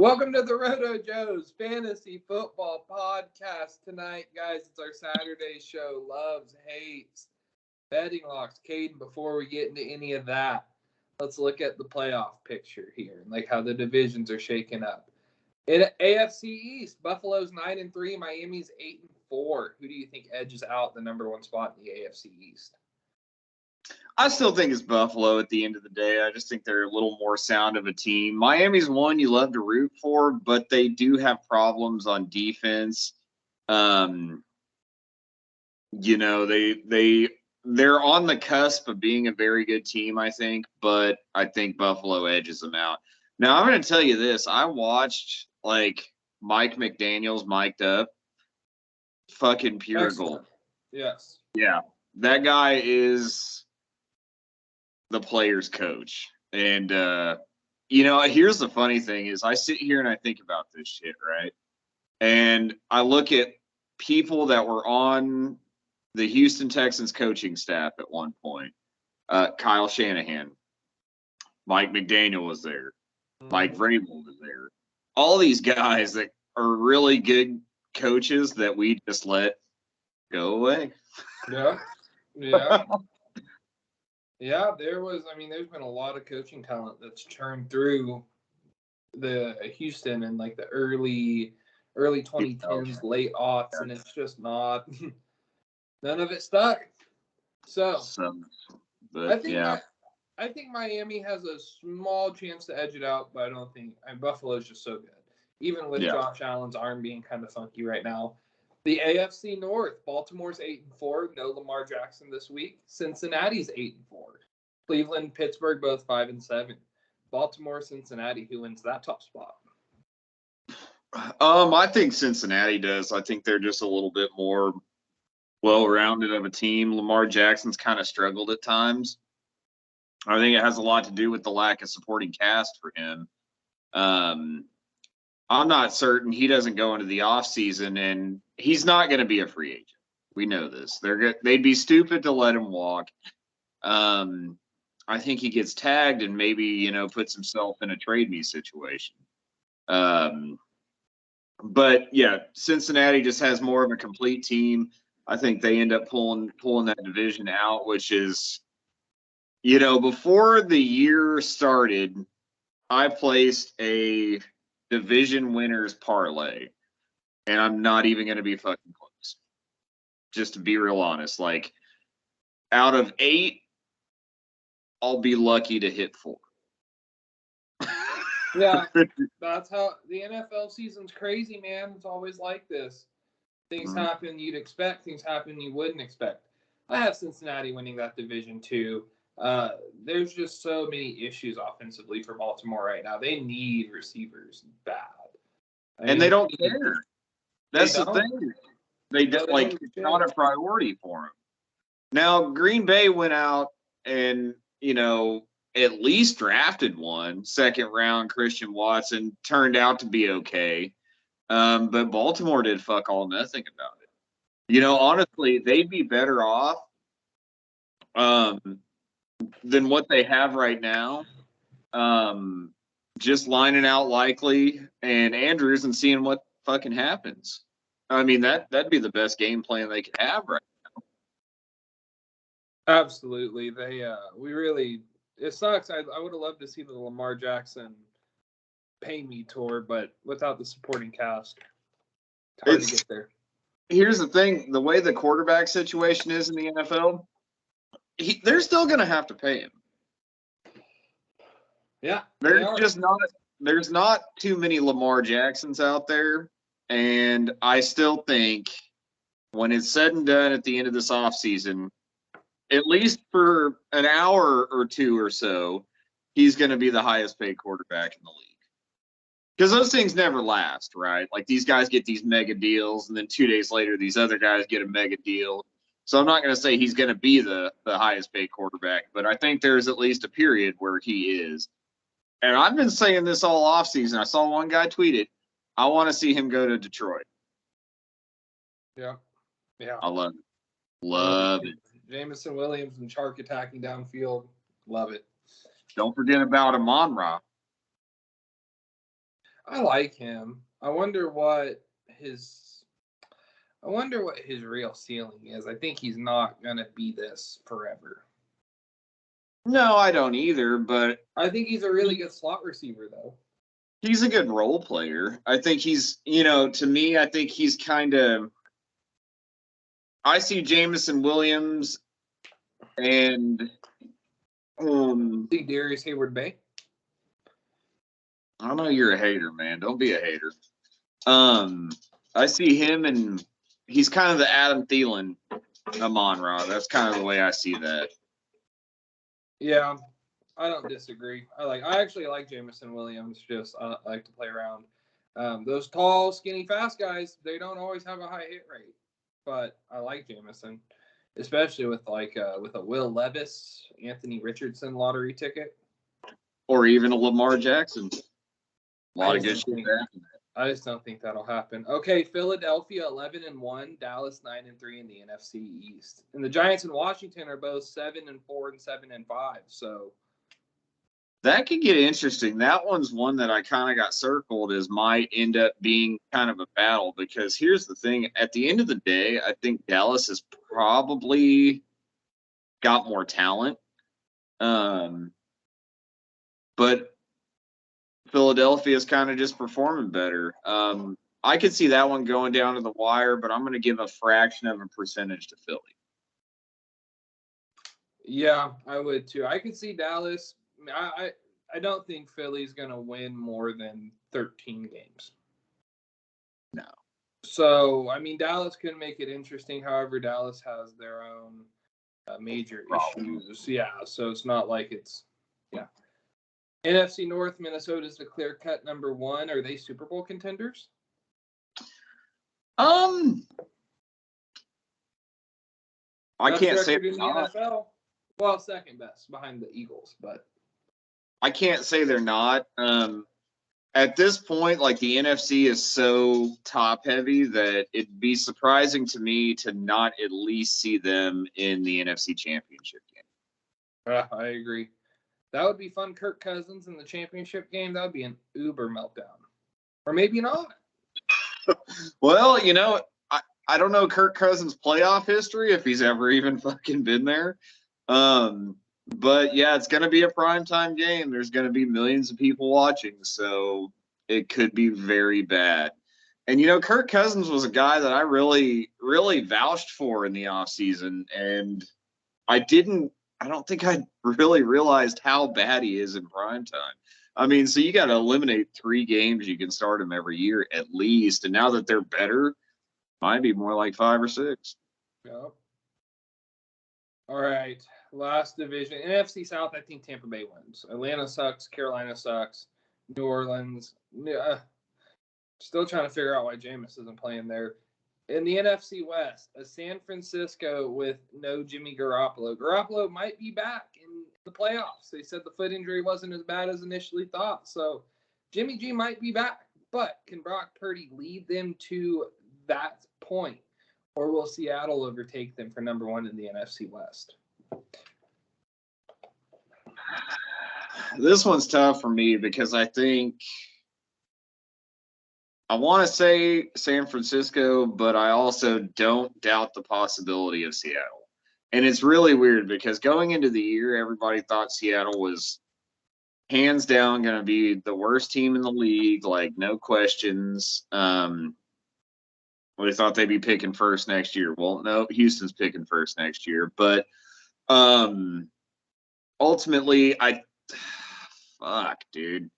Welcome to the Rotojoes Fantasy Football Podcast tonight, guys. It's our Saturday show. Loves, hates, betting locks. Caden, before we get into any of that, let's look at the playoff picture here and like how the divisions are shaking up. In AFC East, Buffalo's 9-3, Miami's 8-4. Who do you think edges out the number one spot in the AFC East? I still think it's Buffalo at the end of the day. I just think they're a little more sound of a team. Miami's one you love to root for, but they do have problems on defense. They're on the cusp of being a very good team, I think, but I think Buffalo edges them out. Now, I'm going to tell you this. I watched, Mike McDaniel's mic'd up. Fucking pure gold. Yes. Yeah. That guy is the player's coach. And, here's the funny thing is I sit here and I think about this shit, right? And I look at people that were on the Houston Texans coaching staff at one point. Kyle Shanahan. Mike McDaniel was there. Mike Vrabel was there. All these guys that are really good coaches that we just let go away. Yeah. Yeah, there's been a lot of coaching talent that's churned through the Houston in like the early 2010s, late aughts, and it's just not none of it stuck. So I think Miami has a small chance to edge it out, but I don't think Buffalo's just so good. Even with Josh Allen's arm being kind of funky right now. The AFC North, Baltimore's 8-4, no Lamar Jackson this week. Cincinnati's 8-4. Cleveland, Pittsburgh, both 5-7. Baltimore, Cincinnati, who wins that top spot? I think Cincinnati does. I think they're just a little bit more well-rounded of a team. Lamar Jackson's kind of struggled at times. I think it has a lot to do with the lack of supporting cast for him. I'm not certain he doesn't go into the offseason, and he's not going to be a free agent. We know this. They'd be stupid to let him walk. I think he gets tagged and maybe, puts himself in a trade me situation. But, yeah, Cincinnati just has more of a complete team. I think they end up pulling that division out, which is, before the year started, I placed a division winners parlay, and I'm not even going to be fucking close. Just to be real honest, out of 8, I'll be lucky to hit 4. Yeah, that's how the NFL season's crazy, man. It's always like this. Things happen you'd expect, things happen you wouldn't expect. I have Cincinnati winning that division too. There's just so many issues offensively for Baltimore right now. They need receivers bad. And they don't care. That's the thing. It's not a priority for them. Now, Green Bay went out and, at least drafted one, second round Christian Watson, turned out to be okay. But Baltimore did fuck all nothing about it. Honestly, they'd be better off than what they have right now. Just lining out Likely and Andrews and seeing what fucking happens. I mean, that'd be the best game plan they could have right now. Absolutely. It sucks. I would have loved to see the Lamar Jackson pay me tour, but without the supporting cast, it's hard to get there. Here's the thing. The way the quarterback situation is in the NFL, they're still going to have to pay him. Yeah. There's not too many Lamar Jacksons out there. And I still think when it's said and done at the end of this offseason, at least for an hour or two or so, he's going to be the highest paid quarterback in the league. Because those things never last, right? Like these guys get these mega deals, and then 2 days later, these other guys get a mega deal. So I'm not going to say he's going to be the highest paid quarterback, but I think there's at least a period where he is. And I've been saying this all offseason. I saw one guy tweet it. I want to see him go to Detroit. Yeah. I love it. Love it. Jameson Williams and Chark attacking downfield. Love it. Don't forget about Amon-Ra. I like him. I wonder what his real ceiling is. I think he's not gonna be this forever. No, I don't either, but I think he's a really good slot receiver, though. he's a good role player. I think he's, to me, I think he's kind of. I see Jamison Williams and See Darius Hayward-Bay. I know you're a hater, man. Don't be a hater. I see him, and he's kind of the Adam Thielen Amon-Ra. That's kind of the way I see that. Yeah, I don't disagree. I actually like Jamison Williams. Just I like to play around. Those tall, skinny, fast guys, they don't always have a high hit rate, but I like Jamison, especially with with a Will Levis, Anthony Richardson lottery ticket, Or even a Lamar Jackson. A lot of good shit there. I just don't think that'll happen. Okay, Philadelphia 11-1, Dallas 9-3 in the NFC East, and the Giants and Washington are both 7-4 and 7-5. So That could get interesting. That one's one that I kind of got circled as might end up being kind of a battle, because here's the thing. At the end of the day, I think Dallas has probably got more talent. But Philadelphia is kind of just performing better. I could see that one going down to the wire, but I'm going to give a fraction of a percentage to Philly. yeah, I would too. I could see Dallas. I don't think Philly's going to win more than 13 games. No. So, I mean, Dallas could make it interesting. However, Dallas has their own major issues. Yeah, so it's not like it's, yeah. NFC North, Minnesota's the clear-cut number one. Are they Super Bowl contenders? I Best can't say record in the NFL. Well, second best behind the Eagles, but I can't say they're not. At this point, like, the NFC is so top heavy that it'd be surprising to me to not at least see them in the NFC Championship game. I agree. That would be fun. Kirk Cousins in the championship game. That would be an uber meltdown. Or maybe not. Well, I don't know Kirk Cousins' playoff history, if he's ever even fucking been there. But yeah, it's going to be a primetime game. There's going to be millions of people watching, so it could be very bad. And, Kirk Cousins was a guy that I really, really vouched for in the offseason, and I don't think I really realized how bad he is in primetime. I mean, so you got to eliminate 3 games. You can start him every year at least. And now that they're better, might be more like 5 or 6. Yep. All right. Last division. NFC South, I think Tampa Bay wins. Atlanta sucks. Carolina sucks. New Orleans. Still trying to figure out why Jameis isn't playing there. In the NFC West, a San Francisco with no Jimmy Garoppolo. Garoppolo might be back in the playoffs. They said the foot injury wasn't as bad as initially thought. So Jimmy G might be back. But can Brock Purdy lead them to that point? Or will Seattle overtake them for number one in the NFC West? This one's tough for me because I think I want to say San Francisco, but I also don't doubt the possibility of Seattle. And it's really weird because going into the year, everybody thought Seattle was hands down going to be the worst team in the league, like no questions. We thought they'd be picking first next year. Well, no, Houston's picking first next year. But ultimately, fuck, dude.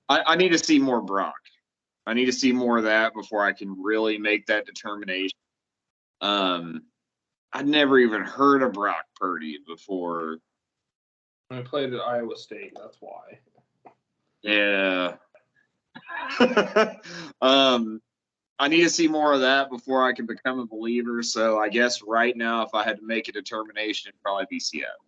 I need to see more Brock. I need to see more of that before I can really make that determination. I'd never even heard of Brock Purdy before. I played at Iowa State. That's why. Yeah. I need to see more of that before I can become a believer. So I guess right now, if I had to make a determination, it'd probably be Seattle.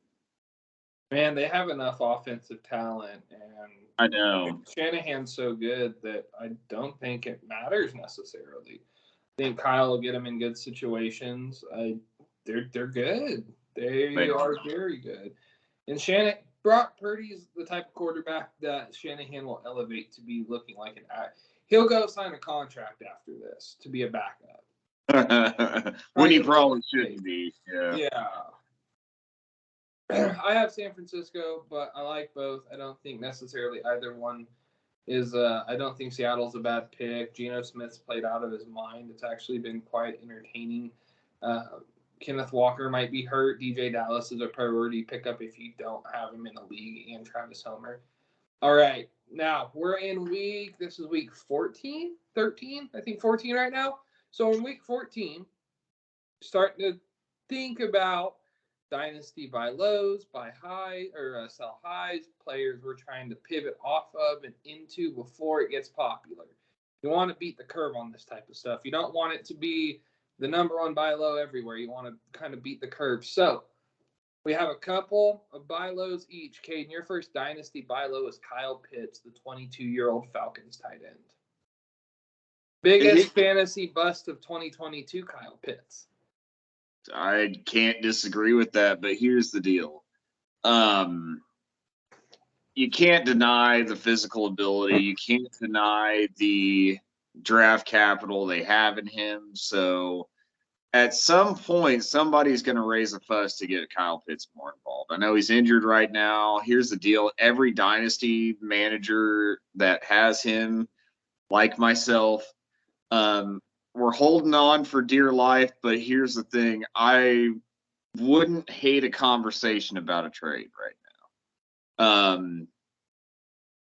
Man, they have enough offensive talent, and I know Shanahan's so good that I don't think it matters necessarily. I think Kyle will get them in good situations. They're good. They are very good. And Brock Purdy's the type of quarterback that Shanahan will elevate to be looking like an act. He'll go sign a contract after this to be a backup. When he probably shouldn't be. Yeah. I have San Francisco, but I like both. I don't think necessarily either one is. I don't think Seattle's a bad pick. Geno Smith's played out of his mind. It's actually been quite entertaining. Kenneth Walker might be hurt. DJ Dallas is a priority pickup if you don't have him in the league, and Travis Homer. All right. Now, we're in this is week 14, 13, I think 14 right now. So in week 14, starting to think about dynasty buy lows, buy high, or sell highs, players we're trying to pivot off of and into before it gets popular. You want to beat the curve on this type of stuff. You don't want it to be the number one buy low everywhere. You want to kind of beat the curve. So we have a couple of buy lows each. Caden, your first dynasty buy low is Kyle Pitts, the 22-year-old Falcons tight end. Biggest fantasy bust of 2022, Kyle Pitts. I can't disagree with that, but here's the deal. You can't deny the physical ability. You can't deny the draft capital they have in him. So at some point, somebody's going to raise a fuss to get Kyle Pitts more involved. I know he's injured right now. Here's the deal. Every dynasty manager that has him, like myself, we're holding on for dear life. But here's the thing. I wouldn't hate a conversation about a trade right now.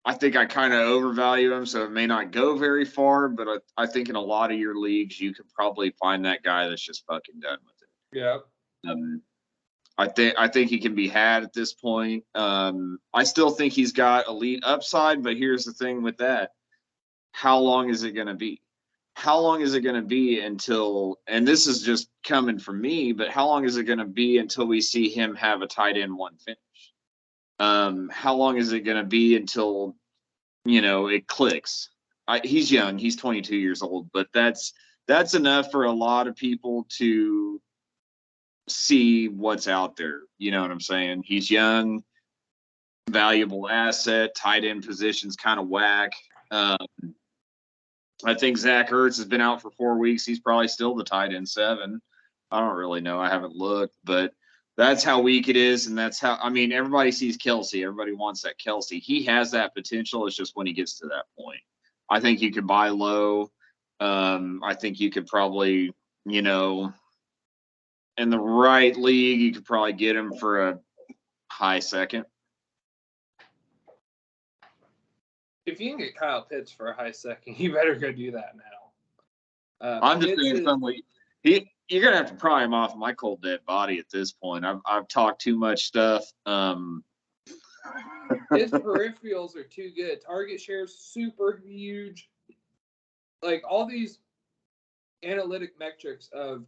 I think I kind of overvalue him, so it may not go very far, but I think in a lot of your leagues, you could probably find that guy that's just fucking done with it. Yeah. I think he can be had at this point. I still think he's got elite upside, but here's the thing with that. How long is it going to be? How long is it going to be until, and this is just coming from me, but how long is it going to be until we see him have a tight end one finish? How long is it going to be until, it clicks? He's young. He's 22 years old, but that's enough for a lot of people to see what's out there. You know what I'm saying? He's young, valuable asset, tight end position's kind of whack. I think Zach Ertz has been out for 4 weeks. He's probably still the tight end 7. I don't really know. I haven't looked, but that's how weak it is, and that's how – everybody sees Kelsey. Everybody wants that Kelsey. He has that potential. It's just when he gets to that point. I think you could buy low. I think you could probably, in the right league, you could probably get him for a high second. If you can get Kyle Pitts for a high second, you better go do that now. I'm just saying you're going to have to pry him off my cold dead body at this point. I've talked too much stuff. His peripherals are too good. Target share's super huge. Like, all these analytic metrics of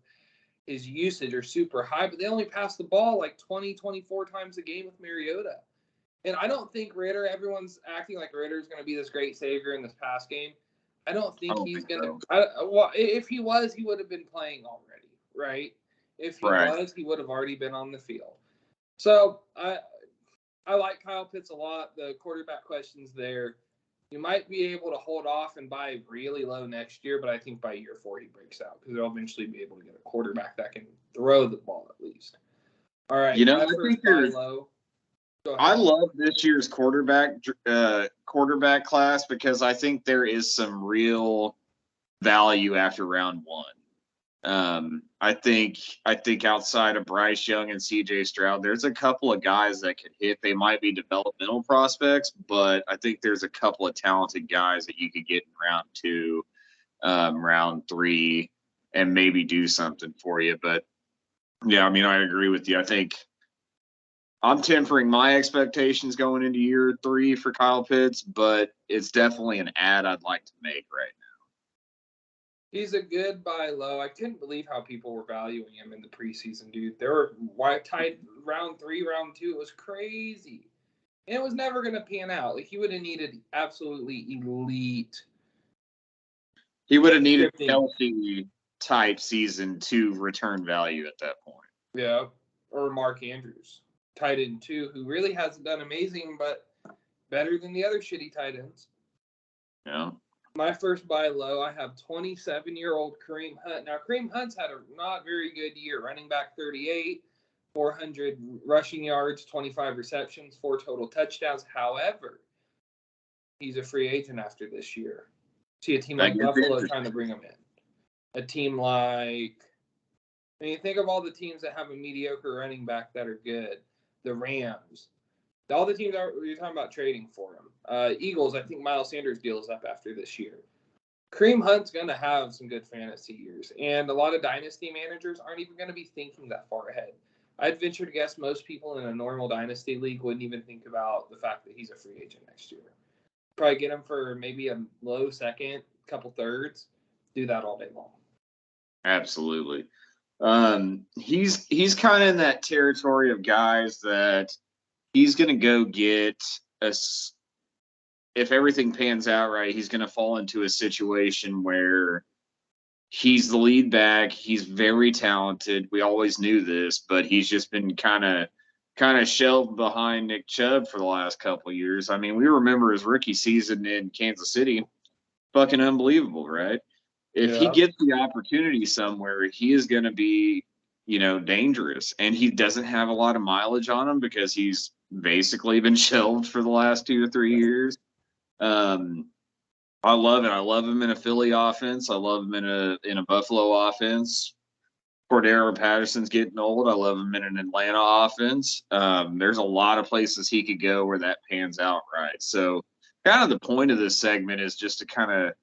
his usage are super high, but they only pass the ball like 20, 24 times a game with Mariota. And I don't think Ritter, everyone's acting like Ritter's going to be this great savior in this pass game. I don't think he's going to. Well, if he was, he would have been playing already, right? If he was, he would have already been on the field. So I like Kyle Pitts a lot. The quarterback question's there. You might be able to hold off and buy really low next year, but I think by year 4 he breaks out because they'll eventually be able to get a quarterback that can throw the ball at least. All right, I think low. I love this year's quarterback class because I think there is some real value after round 1. I think outside of Bryce Young and CJ Stroud, there's a couple of guys that could hit. They might be developmental prospects, but I think there's a couple of talented guys that you could get in round 2, round 3, and maybe do something for you. But yeah, I agree with you. I think I'm tempering my expectations going into year 3 for Kyle Pitts, but it's definitely an ad I'd like to make right now. He's a good buy low. I couldn't believe how people were valuing him in the preseason, dude. They were tied round 3, round 2. It was crazy. And it was never going to pan out. Like, he would have needed absolutely elite. He would have needed a healthy type season to return value at that point. Yeah. Or Mark Andrews. tight end too, who really hasn't done amazing, but better than the other shitty tight ends. Yeah. My first buy low, I have 27-year-old Kareem Hunt. Now, Kareem Hunt's had a not very good year. Running back 38, 400 rushing yards, 25 receptions, 4 total touchdowns. However, he's a free agent after this year. See a team like Buffalo trying to bring him in. A team like, I mean, think of all the teams that have a mediocre running back that are good. The Rams. All the teams you're talking about trading for him. Eagles, I think Miles Sanders' deal is up after this year. Kareem Hunt's going to have some good fantasy years, and a lot of dynasty managers aren't even going to be thinking that far ahead. I'd venture to guess most people in a normal dynasty league wouldn't even think about the fact that he's a free agent next year. Probably get him for maybe a low second, couple thirds. Do that all day long. Absolutely. He's kind of in that territory of guys that he's going to go get if everything pans out right, he's going to fall into a situation where he's the lead back. He's very talented. We always knew this, but he's just been kind of shelved behind Nick Chubb for the last couple of years. I mean, we remember his rookie season in Kansas City, fucking unbelievable, right? If he gets the opportunity somewhere, he is going to be, dangerous. And he doesn't have a lot of mileage on him because he's basically been shelved for the last 2 or 3 years. I love it. I love him in a Philly offense. I love him in a Buffalo offense. Cordero Patterson's getting old. I love him in an Atlanta offense. There's a lot of places he could go where that pans out right. So kind of the point of this segment is just to kind of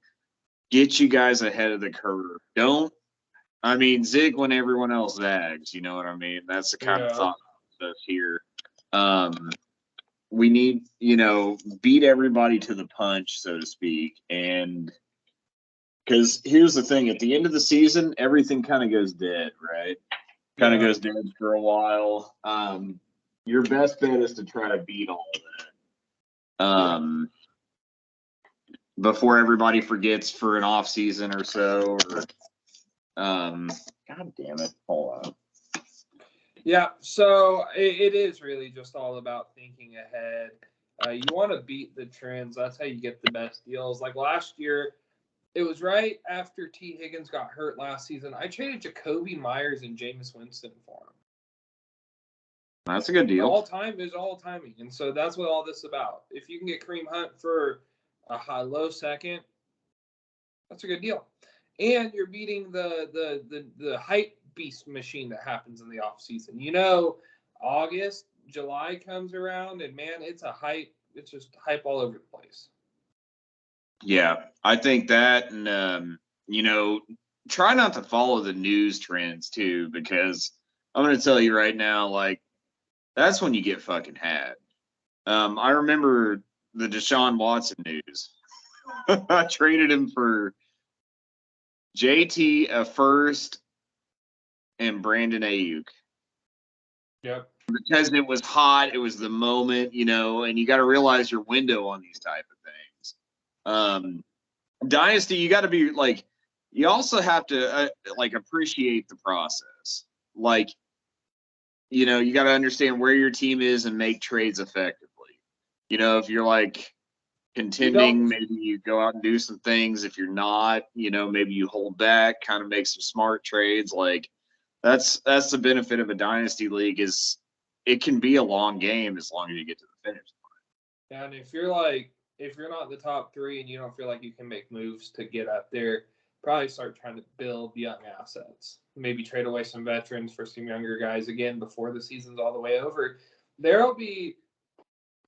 get you guys ahead of the curve. Zig when everyone else zags. You know what I mean? That's the kind of thought process here. We need, beat everybody to the punch, so to speak. And because here's the thing, at the end of the season, everything kind of goes dead, right? Kind of goes dead for a while. Your best bet is to try to beat all of that. Before everybody forgets for an off season or so. God damn it. Hold on. Yeah, so it is really just all about thinking ahead. You want to beat the trends. That's how you get the best deals. Like last year, it was right after T. Higgins got hurt last season. I traded Jacoby Myers and Jameis Winston for him. That's a good deal. All timing. And so that's what all this is about. If you can get Kareem Hunt for a low second, that's a good deal. And you're beating the hype beast machine that happens in the off season. August, July comes around, and man, it's just hype all over the place. Yeah, I think that, and try not to follow the news trends too, because I'm going to tell you right now, that's when you get fucking had. I remember the Deshaun Watson news. I traded him for JT, a first, and Brandon Ayuk. Yep. Because it was hot, it was the moment, and you got to realize your window on these type of things. Dynasty, you got to be you also have to appreciate the process. You got to understand where your team is and make trades effectively. If you're contending, maybe you go out and do some things. If you're not, maybe you hold back, kind of make some smart trades. That's the benefit of a dynasty league is it can be a long game as long as you get to the finish line. And if you're not the top 3 and you don't feel like you can make moves to get up there, probably start trying to build young assets. Maybe trade away some veterans for some younger guys again before the season's all the way over. There'll be,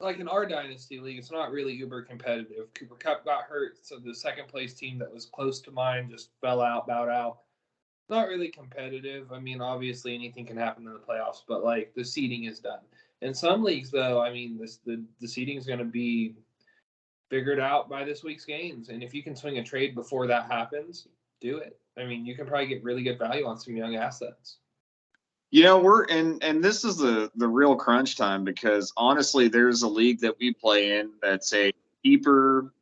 in our dynasty league, it's not really uber competitive. Cooper Kupp got hurt, so the second place team that was close to mine just bowed out. Not really competitive. Obviously anything can happen in the playoffs, but the seeding is done. In some leagues, though, the seeding is going to be figured out by this week's games. And if you can swing a trade before that happens, do it. You can probably get really good value on some young assets. We're and this is the real crunch time because honestly, there's a league that we play in that's a keeper.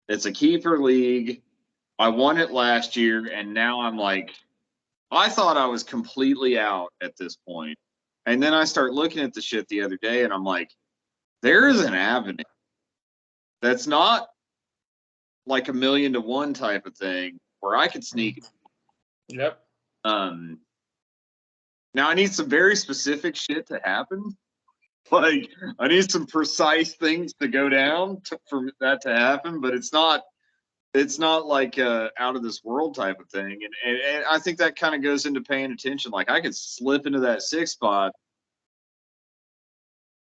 It's a keeper league. I won it last year, and now I'm I thought I was completely out at this point. And then I start looking at the shit the other day, and I'm like, there is an avenue that's not like 1,000,000 to 1 type of thing where I could sneak. Yep. Now I need some very specific shit to happen. Like I need some precise things to go down for that to happen, but it's not like out of this world type of thing. And I think that kind of goes into paying attention. Like I could slip into that 6th spot.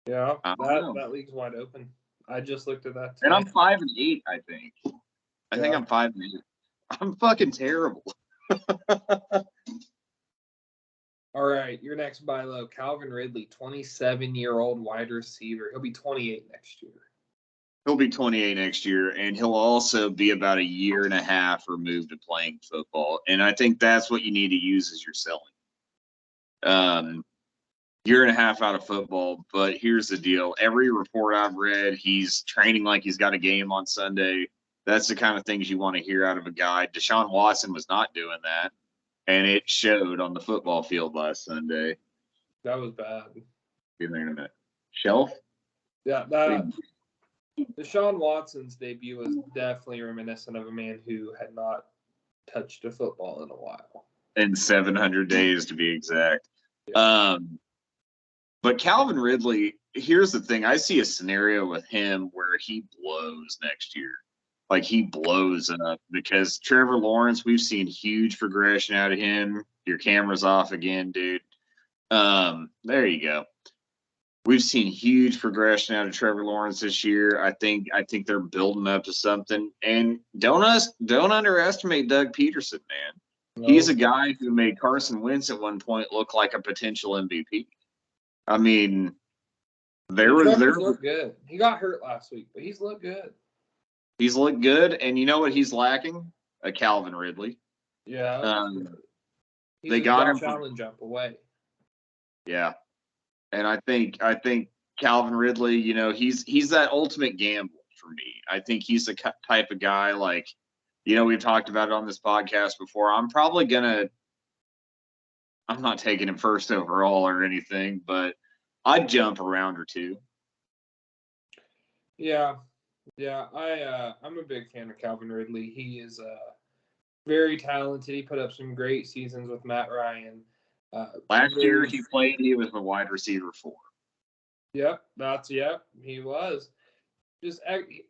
Yeah, I don't know. that league's wide open. I just looked at that today. And I'm 5-8, I think. I think I'm 5-8. I'm fucking terrible. All right, your next buy low, Calvin Ridley, 27-year-old wide receiver. He'll be 28 next year. He'll be 28 next year, and he'll also be about 1.5 years removed to playing football. And I think that's what you need to use as your selling. 1.5 years out of football, but here's the deal. Every report I've read, he's training like he's got a game on Sunday. That's the kind of things you want to hear out of a guy. Deshaun Watson was not doing that, and it showed on the football field last Sunday. That was bad. Be there in a minute. Shelf? Yeah, that Deshaun Watson's debut was definitely reminiscent of a man who had not touched a football in a while. In 700 days, to be exact. Yeah. But Calvin Ridley, here's the thing. I see a scenario with him where he blows next year. Like he blows up because Trevor Lawrence, we've seen huge progression out of him. Your camera's off again, dude. There you go. We've seen huge progression out of Trevor Lawrence this year. I think they're building up to something. And don't underestimate Doug Peterson, man. No. He's a guy who made Carson Wentz at one point look like a potential MVP. I mean, Trevor's looked good. He got hurt last week, but he's looked good. He's looked good, and you know what he's lacking? A Calvin Ridley. Yeah. They got him Allen jump away. Yeah. And I think Calvin Ridley, you know, he's that ultimate gamble for me. I think he's the type of guy like, you know, we've talked about it on this podcast before. I'm not taking him first overall or anything, but I'd jump a round or two. Yeah. I'm a big fan of Calvin Ridley. He is very talented. He put up some great seasons with Matt Ryan. Last year he was the wide receiver 4. Yep, he was. Just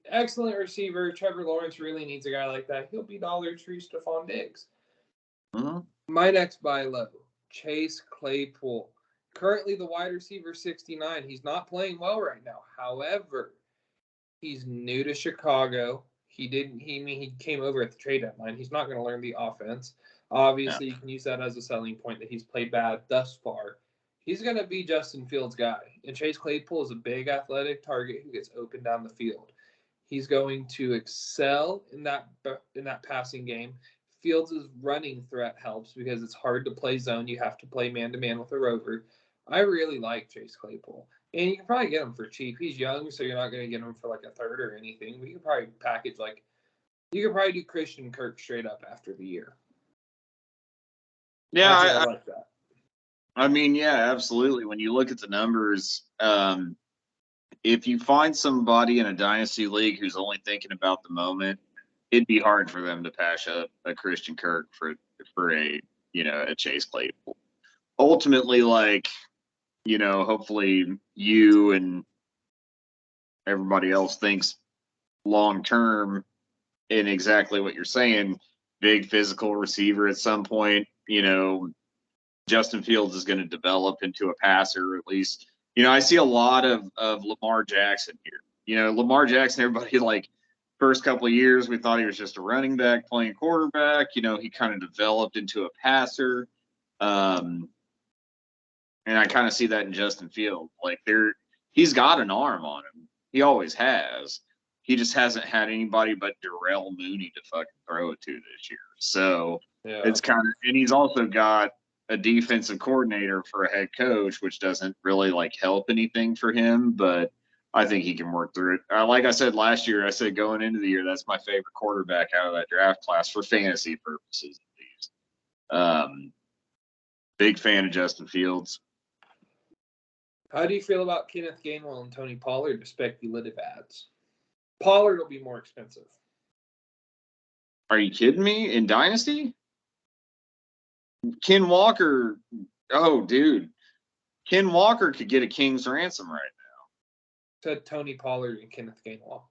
excellent receiver. Trevor Lawrence really needs a guy like that. He'll be Dollar Tree Stephon Diggs. Mm-hmm. My next buy low, Chase Claypool. Currently the wide receiver 69. He's not playing well right now. However, he's new to Chicago. He came over at the trade deadline. He's not going to learn the offense. Obviously, You can use that as a selling point that he's played bad thus far. He's going to be Justin Fields' guy. And Chase Claypool is a big athletic target who gets open down the field. He's going to excel in that passing game. Fields' running threat helps because it's hard to play zone. You have to play man-to-man with a rover. I really like Chase Claypool. And you can probably get him for cheap. He's young, so you're not going to get him for like a third or anything. But you can probably package you could probably do Christian Kirk straight up after the year. Yeah, I like that. I mean, yeah, absolutely. When you look at the numbers, if you find somebody in a dynasty league who's only thinking about the moment, it'd be hard for them to pass up a Christian Kirk for a Chase Claypool. Ultimately, hopefully you and everybody else thinks long term in exactly what you're saying. Big physical receiver at some point, Justin Fields is going to develop into a passer, at least. I see a lot of Lamar Jackson here. Lamar Jackson, everybody first couple of years, we thought he was just a running back playing quarterback. He kind of developed into a passer. And I kind of see that in Justin Fields. He's got an arm on him. He always has. He just hasn't had anybody but Darrell Mooney to fucking throw it to this year. So It's kind of, and he's also got a defensive coordinator for a head coach, which doesn't really help anything for him, but I think he can work through it. Like I said last year, I said going into the year, that's my favorite quarterback out of that draft class for fantasy purposes, at least. Big fan of Justin Fields. How do you feel about Kenneth Gainwell and Tony Pollard as speculative ads? Pollard will be more expensive. Are you kidding me? In Dynasty? Ken Walker, oh, dude. Ken Walker could get a king's ransom right now. Said Tony Pollard and Kenneth Gainwell.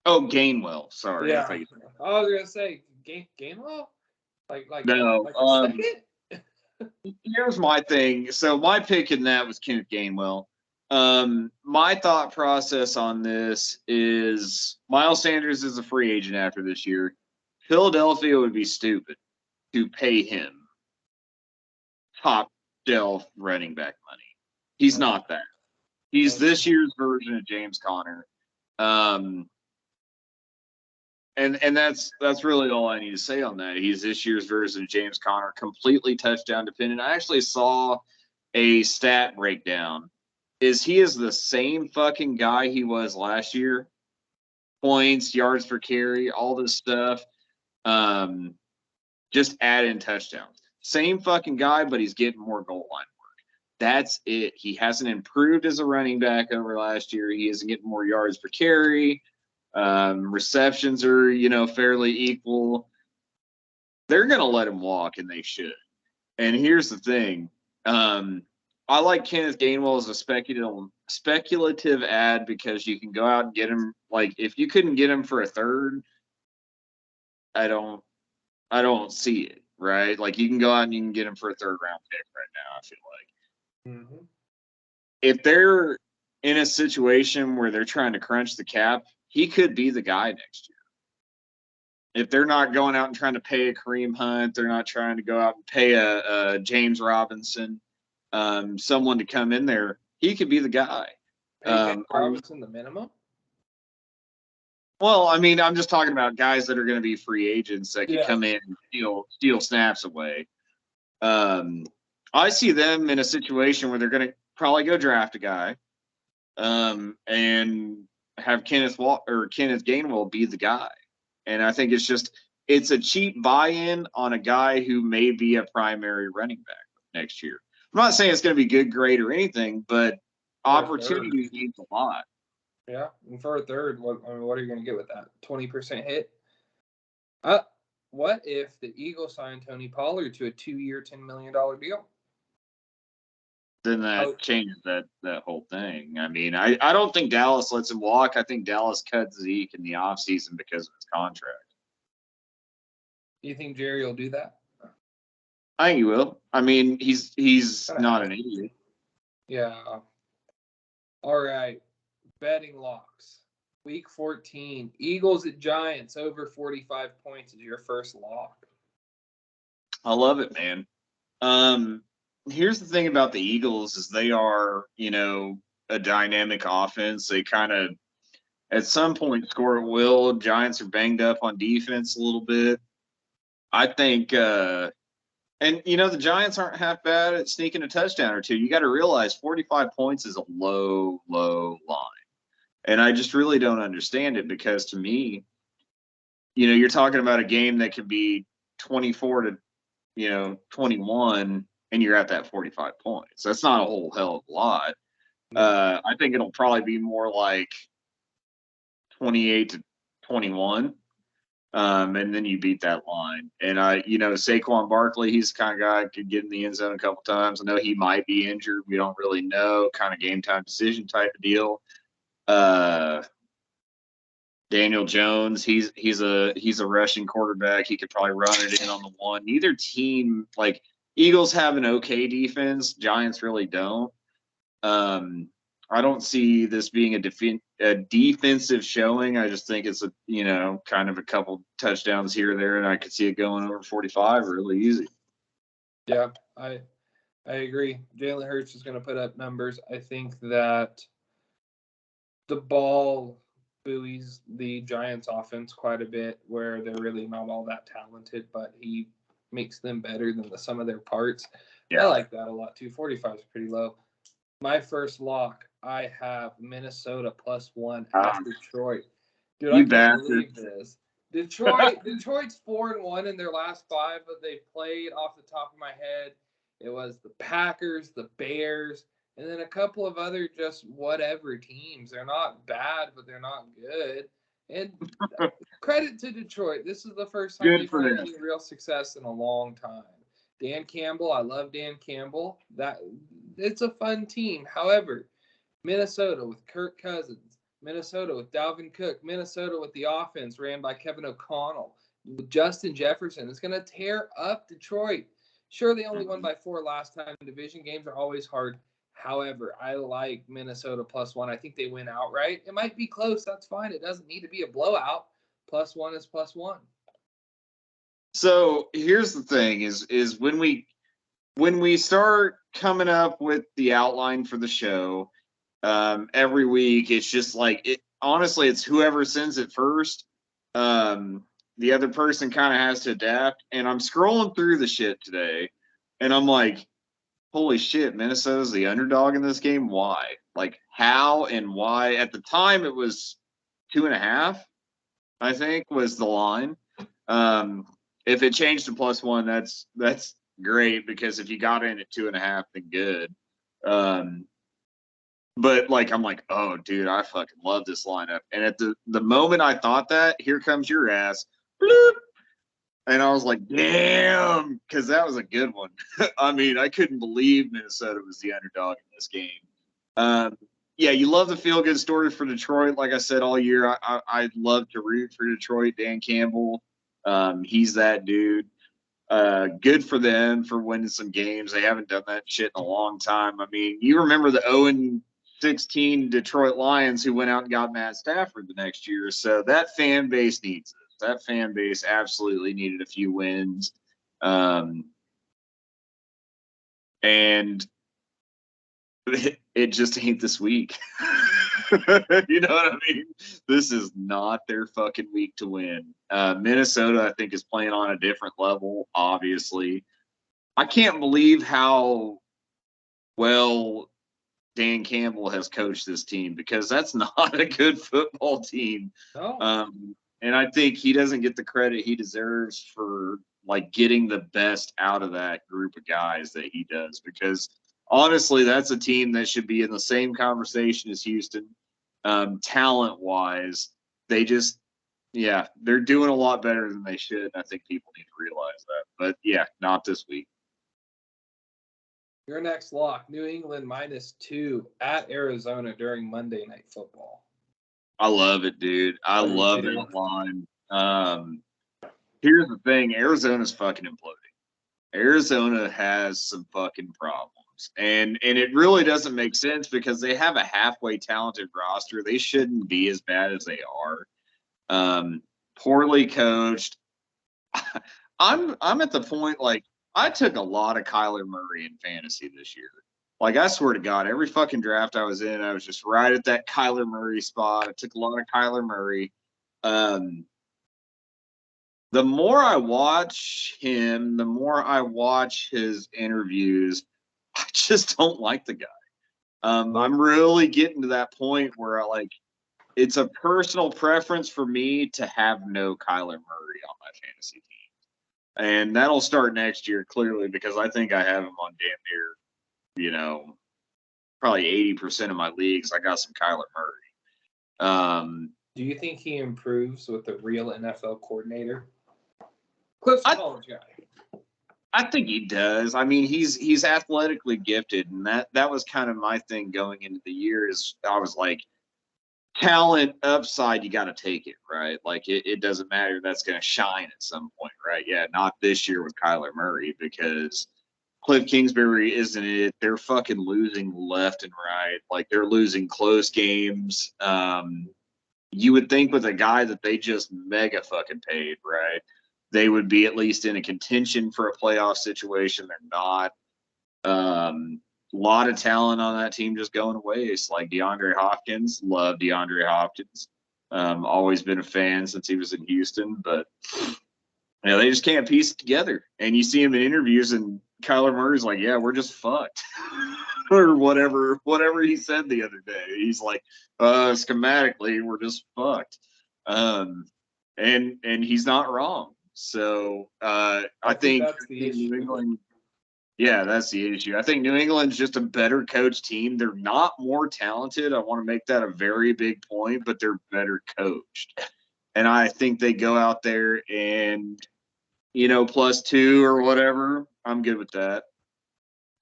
Oh, Gainwell. Sorry. Yeah. I was going to say, Gainwell? No. A second? Here's my thing. So my pick in that was Kenneth Gainwell. My thought process on this is Miles Sanders is a free agent after this year. Philadelphia would be stupid to pay him top shelf running back money. He's not that. He's this year's version of James Conner. And that's really all I need to say on that. He's this year's version of James Conner, completely touchdown dependent. I actually saw a stat breakdown. He is the same fucking guy he was last year. Points, yards per carry, all this stuff. Just add in touchdowns. Same fucking guy, but he's getting more goal line work. That's it. He hasn't improved as a running back over last year. He isn't getting more yards per carry. Receptions are, fairly equal. They're going to let him walk, and they should. And here's the thing. I like Kenneth Gainwell as a speculative ad because you can go out and get him. Like, if you couldn't get him for a third, I don't see it, right? Like, you can go out and you can get him for a third-round pick right now, I feel like. Mm-hmm. If they're in a situation where they're trying to crunch the cap, he could be the guy next year. If they're not going out and trying to pay a Kareem Hunt, they're not trying to go out and pay a James Robinson, someone to come in there, he could be the guy. Pay James Robinson the minimum? Well, I mean, I'm just talking about guys that are going to be free agents that can come in and steal snaps away. I see them in a situation where they're going to probably go draft a guy, and have Kenneth Gainwell be the guy. And I think it's a cheap buy-in on a guy who may be a primary running back next year. I'm not saying it's going to be good, great, or anything, but opportunity means a lot. Yeah, and for a third, what are you going to get with that? 20% hit? What if the Eagles signed Tony Pollard to a 2-year, $10 million deal? Then that changes that whole thing. I mean, I don't think Dallas lets him walk. I think Dallas cut Zeke in the offseason because of his contract. Do you think Jerry will do that? I think he will. I mean, he's not an idiot. Yeah. All right. Betting locks. Week 14. Eagles at Giants over 45 points is your first lock. I love it, man. Here's the thing about the Eagles is they are, a dynamic offense. They kind of, at some point, score at will. Giants are banged up on defense a little bit. I think, and, the Giants aren't half bad at sneaking a touchdown or two. You got to realize 45 points is a low, low line. And I just really don't understand it because to me, you're talking about a game that could be 24 to, 21, and you're at that 45 points. That's not a whole hell of a lot. I think it'll probably be more like 28 to 21. And then you beat that line. And Saquon Barkley, he's the kind of guy that could get in the end zone a couple times. I know he might be injured. We don't really know. Kind of game time decision type of deal. Daniel Jones, he's a rushing quarterback. He could probably run it in on the one. Neither team, like Eagles have an okay defense. Giants really don't. I don't see this being a defensive showing. I just think it's kind of a couple touchdowns here or there, and I could see it going over 45 really easy. Yeah, I agree. Jalen Hurts is going to put up numbers. I think that the ball buoys the Giants offense quite a bit where they're really not all that talented, but he makes them better than the sum of their parts. Yeah. I like that a lot too. 45 is pretty low. My first lock, I have Minnesota +1 at Detroit. Dude, I can't believe this. Detroit's 4-1 in their last 5 that they've played. Off the top of my head, it was the Packers, the Bears, and then a couple of other just whatever teams. They're not bad, but they're not good. And credit to Detroit. This is the first time Good they've for had them. any real success in a long time. Dan Campbell, I love Dan Campbell. It's a fun team. However, Minnesota with Kirk Cousins, Minnesota with Dalvin Cook, Minnesota with the offense ran by Kevin O'Connell, with Justin Jefferson is going to tear up Detroit. Sure, they only won by 4 last time. Division games are always hard. However, I like Minnesota +1. I think they win outright. It might be close. That's fine. It doesn't need to be a blowout. +1 is +1. So here's the thing: is when we start coming up with the outline for the show, every week, it's just like it. Honestly, it's whoever sends it first. The other person kind of has to adapt. And I'm scrolling through the shit today, and I'm like, holy shit, Minnesota's the underdog in this game. Why? Like, how and why? At the time, it was 2.5. I think was the line. If it changed to +1, that's great, because if you got in at 2.5, then good. But like, I'm like, oh, dude, I fucking love this lineup. And at the moment I thought that, here comes your ass. Bloop. And I was like, damn, because that was a good one. I mean, I couldn't believe Minnesota was the underdog in this game. Yeah, you love the feel-good story for Detroit. Like I said all year, I love to root for Detroit. Dan Campbell, he's that dude. Good for them for winning some games. They haven't done that shit in a long time. I mean, you remember the 0-16 Detroit Lions who went out and got Matt Stafford the next year. So that fan base needs it. That fan base absolutely needed a few wins. And it just ain't this week. You know what I mean? This is not their fucking week to win. Minnesota, I think, is playing on a different level, obviously. I can't believe how well Dan Campbell has coached this team, because that's not a good football team. No. And I think he doesn't get the credit he deserves for like getting the best out of that group of guys that he does, because honestly, that's a team that should be in the same conversation as Houston. Talent wise, they just, yeah, they're doing a lot better than they should. I think people need to realize that. But yeah, not this week. Your next lock, New England -2 at Arizona during Monday Night Football. I love it, dude. I do love too. that line. Here's the thing: Arizona's fucking imploding. Arizona has some fucking problems, and it really doesn't make sense, because they have a halfway talented roster. They shouldn't be as bad as they are. Poorly coached. I'm at the point, like, I took a lot of Kyler Murray in fantasy this year. Like, I swear to God, every fucking draft I was in, I was just right at that Kyler Murray spot. I took a lot of Kyler Murray. The more I watch him, the more I watch his interviews, I just don't like the guy. I'm really getting to that point where it's a personal preference for me to have no Kyler Murray on my fantasy team. And that'll start next year, clearly, because I think I have him on damn near, probably 80% of my leagues. I got some Kyler Murray. Do you think he improves with the real NFL coordinator? Cliff's a college guy. I think he does. I mean, he's athletically gifted, and that was kind of my thing going into the year. Is I was like, talent upside, you got to take it, right? Like, it doesn't matter. That's going to shine at some point, right? Yeah, not this year with Kyler Murray, because Cliff Kingsbury isn't it. They're fucking losing left and right. Like, they're losing close games. You would think with a guy that they just mega fucking paid, right, they would be at least in a contention for a playoff situation. They're not. A lot of talent on that team just going to waste. Like DeAndre Hopkins, love DeAndre Hopkins. Always been a fan since he was in Houston, but they just can't piece it together. And you see him in interviews, and Kyler Murray's like, "Yeah, we're just fucked," or whatever he said the other day. He's like, "Schematically, we're just fucked," and he's not wrong. So I think that's the issue. New England. Yeah, that's the issue. I think New England's just a better coached team. They're not more talented. I want to make that a very big point, but they're better coached. And I think they go out there and, +2 or whatever. I'm good with that.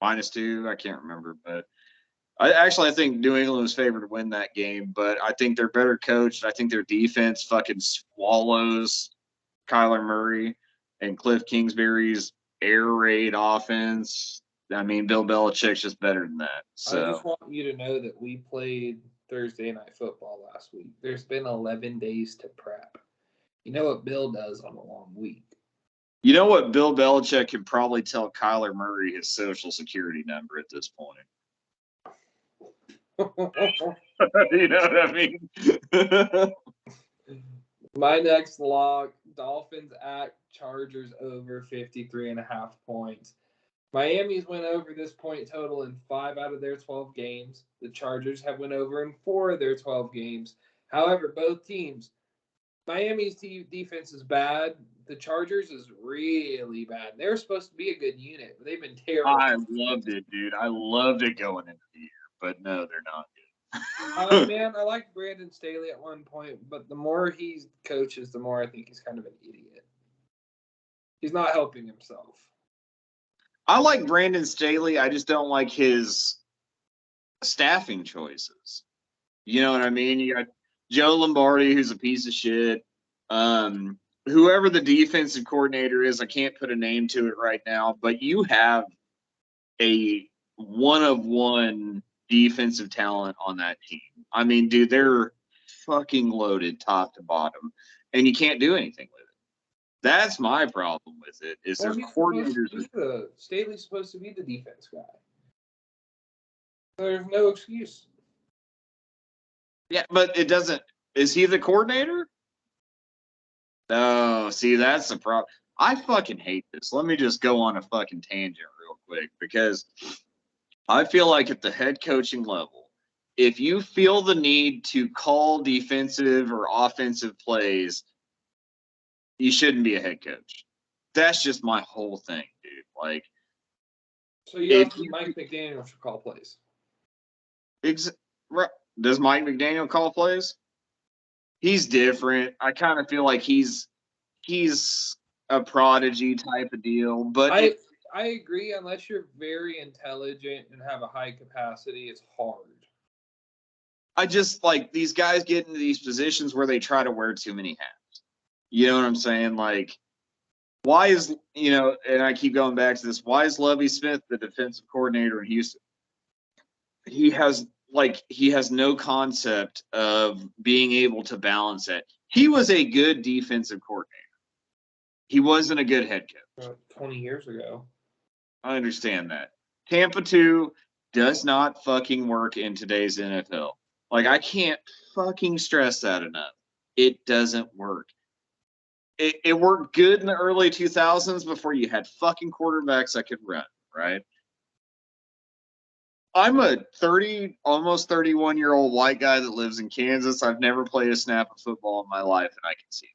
-2, I can't remember, but I think New England was favored to win that game, but I think they're better coached. I think their defense fucking swallows Kyler Murray and Cliff Kingsbury's air raid offense. I mean, Bill Belichick's just better than that. I just So want you to know that we played Thursday night football last week. There's been 11 days to prep. You know what Bill does on a long week. you know what? Bill Belichick could probably tell Kyler Murray his social security number at this point. You know what I mean? My next log, Dolphins at Chargers over 53.5 points. Miami's went over this point total in 5 out of their 12 games. The Chargers have went over in 4 of their 12 games. However, both teams, Miami's defense is bad. The Chargers is really bad. They were supposed to be a good unit, but they've been terrible. I loved it, dude. I loved it going into the year, but no, they're not good. Man, I liked Brandon Staley at one point, but the more he coaches, the more I think he's kind of an idiot. He's not helping himself. I like Brandon Staley. I just don't like his staffing choices. You know what I mean? You got Joe Lombardi, who's a piece of shit. Whoever the defensive coordinator is, I can't put a name to it right now, but you have a one-of-one defensive talent on that team. I mean, dude, they're fucking loaded top to bottom, and you can't do anything with it. That's my problem with it. Is their coordinators? Staley's supposed to be the defense guy. There's no excuse. Yeah, but it doesn't. Is he the coordinator? Oh, see, that's the problem. I fucking hate this. Let me just go on a fucking tangent real quick because I feel like at the head coaching level, if you feel the need to call defensive or offensive plays, you shouldn't be a head coach. That's just my whole thing, dude. Like, so you don't think Mike McDaniel should call plays? Does Mike McDaniel call plays? He's different. I kind of feel like he's a prodigy type of deal, but I agree. Unless you're very intelligent and have a high capacity, it's hard. I just like these guys get into these positions where they try to wear too many hats. You know what I'm saying? Like, why is and I keep going back to this. Why is Lovie Smith the defensive coordinator in Houston? He has no concept of being able to balance it. He was a good defensive coordinator. He wasn't a good head coach. 20 years ago. I understand that. Tampa 2 does not fucking work in today's NFL. Like, I can't fucking stress that enough. It doesn't work. It worked good in the early 2000s before you had fucking quarterbacks that could run, right? I'm a almost 31-year-old white guy that lives in Kansas. I've never played a snap of football in my life, and I can see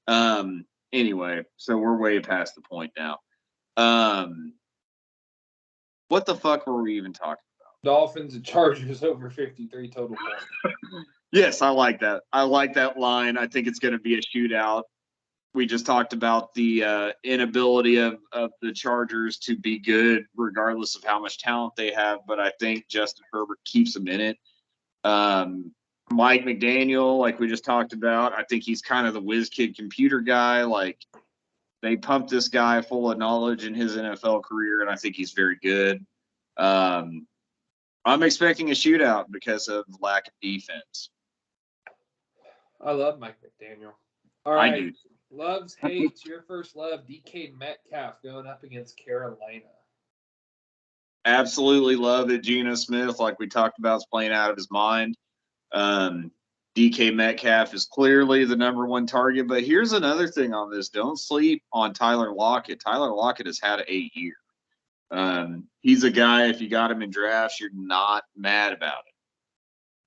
that. Anyway, so we're way past the point now. What the fuck were we even talking about? Dolphins and Chargers over 53 total points. Yes, I like that. I like that line. I think it's going to be a shootout. We just talked about the inability of the Chargers to be good regardless of how much talent they have, but I think Justin Herbert keeps them in it. Mike McDaniel, like we just talked about, I think he's kind of the whiz kid computer guy. Like, they pumped this guy full of knowledge in his NFL career, and I think he's very good. I'm expecting a shootout because of lack of defense. I love Mike McDaniel. All right. I do. Loves, hates, your first love, DK Metcalf going up against Carolina. Absolutely love it. Geno Smith, like we talked about, is playing out of his mind. DK Metcalf is clearly the number one target. But here's another thing on this. Don't sleep on Tyler Lockett. Tyler Lockett has had a year. He's a guy, if you got him in drafts, you're not mad about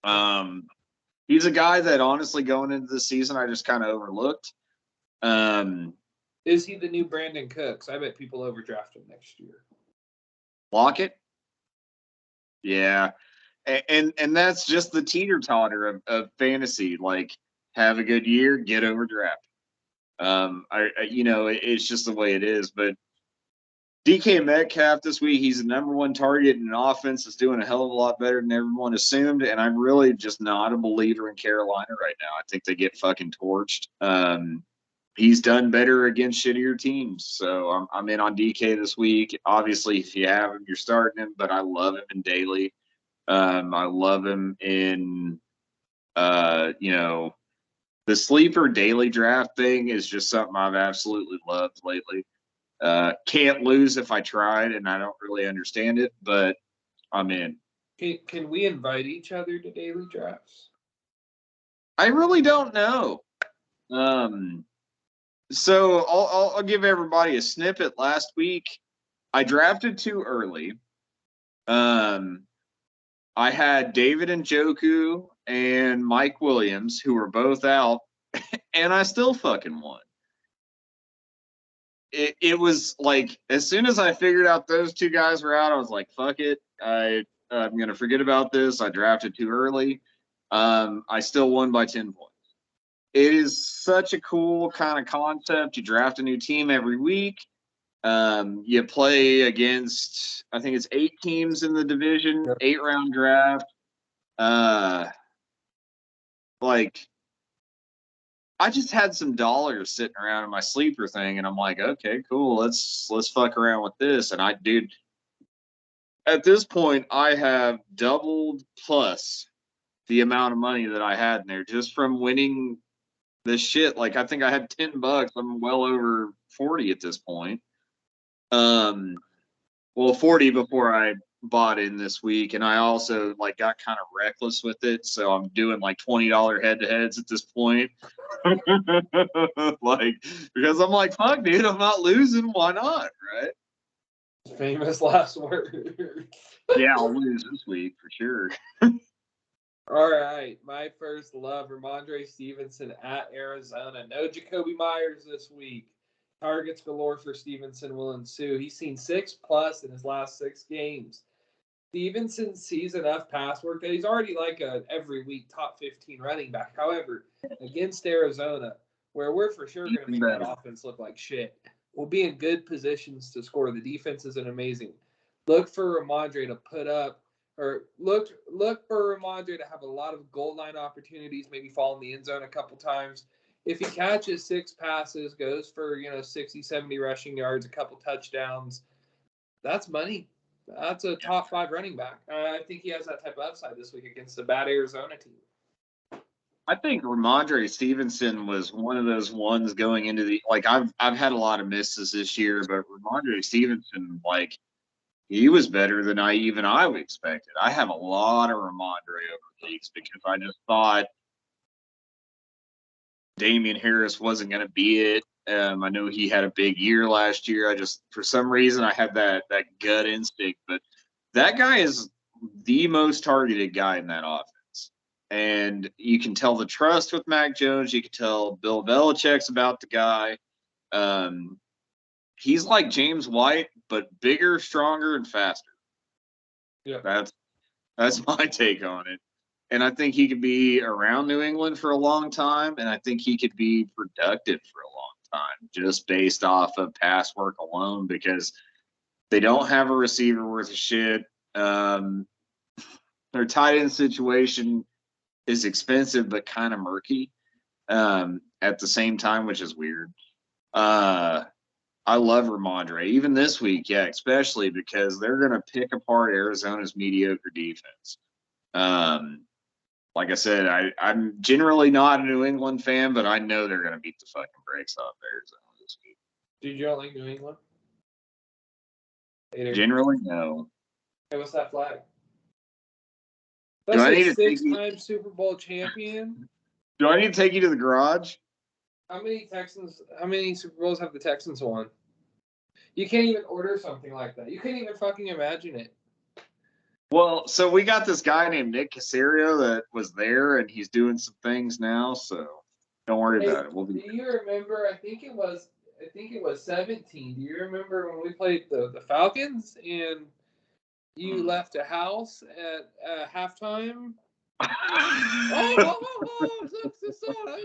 it. He's a guy that, honestly, going into the season, I just kind of overlooked. Is he the new Brandon Cooks? I bet people overdraft him next year. Lockett? Yeah. And that's just the teeter-totter of fantasy. Like, have a good year, get overdrafted. It's just the way it is. But DK Metcalf this week, he's the number one target in an offense that's doing a hell of a lot better than everyone assumed. And I'm really just not a believer in Carolina right now. I think they get fucking torched. He's done better against shittier teams. So I'm in on DK this week. Obviously, if you have him, you're starting him, but I love him in daily. I love him in, the sleeper daily draft thing is just something I've absolutely loved lately. Can't lose if I tried, and I don't really understand it, but I'm in. Can we invite each other to daily drafts? I really don't know. So I'll give everybody a snippet. Last week, I drafted too early. I had David Njoku and Mike Williams, who were both out, and I still fucking won. It was like, as soon as I figured out those two guys were out, I was like, fuck it. I'm going to forget about this. I drafted too early. I still won by 10 points. It is such a cool kind of concept. You draft a new team every week. You play against, I think it's 8 teams in the division, 8-round draft. I just had some dollars sitting around in my sleeper thing, and I'm like, okay, cool, let's fuck around with this. And dude, at this point, I have doubled plus the amount of money that I had in there just from winning this shit. Like, I think I had $10. I'm well over 40 at this point. Well, 40 before I bought in this week, and I also got kind of reckless with it, so I'm doing like $20 head-to-heads at this point. Because I'm like, fuck, dude, I'm not losing. Why not, right? Famous last words. Yeah, I'll lose this week for sure. All right, my first love, Ramondre Stevenson at Arizona. No Jacoby Myers this week. Targets galore for Stevenson will ensue. He's seen 6+ in his last 6 games. Stevenson sees enough pass work that he's already like a every week top 15 running back. However, against Arizona, where we're for sure going to make that offense look like shit, we'll be in good positions to score. The defense isn't amazing. Look for Ramondre to put up, or look for Ramondre to have a lot of goal line opportunities, maybe fall in the end zone a couple times. If he catches 6 passes, goes for 60, 70 rushing yards, a couple touchdowns, that's money. That's a top 5 running back. I think he has that type of upside this week against the bad Arizona team. I think Ramondre Stevenson was one of those ones going into the I've had a lot of misses this year, but Ramondre Stevenson, he was better than I expected. I have a lot of Ramondre over leagues because I just thought Damian Harris wasn't going to be it. I know he had a big year last year. For some reason, I had that gut instinct, but that guy is the most targeted guy in that offense. And you can tell the trust with Mac Jones. You can tell Bill Belichick's about the guy. He's like James White, but bigger, stronger, and faster. Yeah, that's my take on it. And I think he could be around New England for a long time, and I think he could be productive for a long time just based off of pass work alone because they don't have a receiver worth a shit. Their tight end situation is expensive but kind of murky at the same time, which is weird. I love Ramondre. Even this week, yeah, especially because they're going to pick apart Arizona's mediocre defense. Like I said, I'm generally not a New England fan, but I know they're going to beat the fucking brakes off Arizona this week. Dude, you don't like New England? Generally, no. Hey, what's that flag? That's a 6-time Super Bowl champion. Do I need to take you to the garage? How many Super Bowls have the Texans won? You can't even order something like that. You can't even fucking imagine it. Well, so we got this guy named Nick Caserio that was there, and he's doing some things now. So don't worry about it. Do you remember? I think it was 17. Do you remember when we played the Falcons and You left a house at halftime. Oh, so sorry.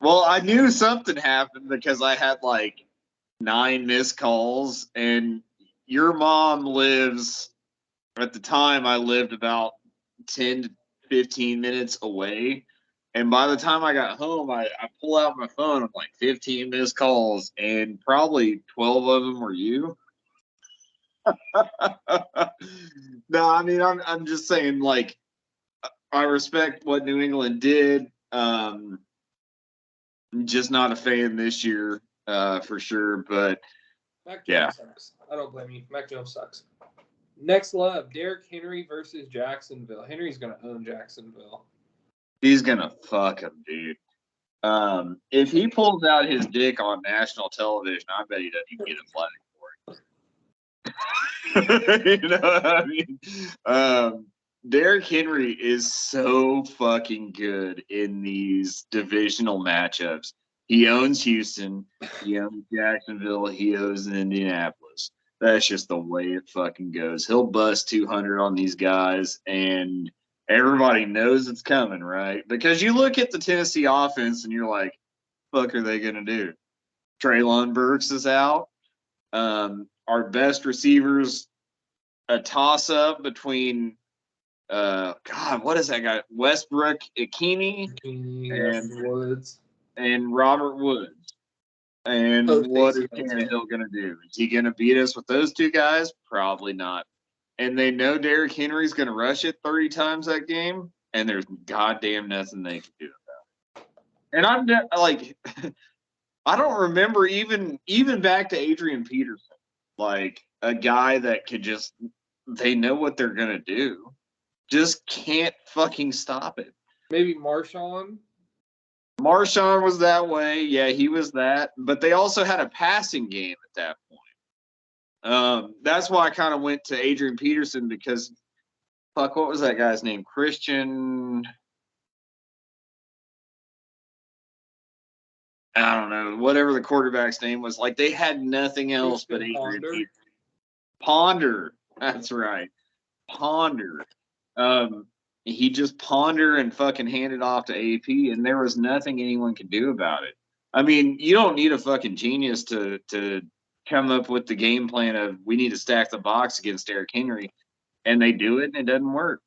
Well, I knew something happened because I had like 9 missed calls, and your mom lives, at the time, I lived about 10 to 15 minutes away. And by the time I got home, I pull out my phone. I'm like 15 missed calls, and probably 12 of them were you. No, I mean, I'm just saying, like, I respect what New England did. Just not a fan this year, for sure. But Mac yeah, Jones sucks. I don't blame you. Mac Jones sucks. Next love, Derrick Henry versus Jacksonville. Henry's gonna own Jacksonville. he's gonna fuck him, dude. If he pulls out his dick on national television, I bet he doesn't even get a flag for it. You know what I mean? Derrick Henry is so fucking good in these divisional matchups. He owns Houston, he owns Jacksonville, he owns Indianapolis. That's just the way it fucking goes. He'll bust 200 on these guys, and everybody knows it's coming, right? Because you look at the Tennessee offense and you're like, fuck are they going to do? Treylon Burks is out. Our best receivers, a toss-up between God, what is that guy? Westbrook Ikini Woods and Robert Woods. And what is Tannehill going to do? Is he going to beat us with those two guys? Probably not. And they know Derrick Henry's going to rush it 30 times that game, and there's goddamn nothing they can do about it. And I'm like, I don't remember even back to Adrian Peterson, like a guy that could just, they know what they're going to do. Just can't fucking stop it. Maybe Marshawn. Marshawn was that way. Yeah, he was that. But they also had a passing game at that point. That's why I kind of went to Adrian Peterson because, fuck, what was that guy's name? Christian. I don't know. Whatever the quarterback's name was. Like, they had nothing else but Adrian Peterson. Ponder. That's right. Ponder. He just ponder and fucking hand it off to AP, and there was nothing anyone could do about it. I mean, you don't need a fucking genius to come up with the game plan of we need to stack the box against Derrick Henry, and they do it, and it doesn't work.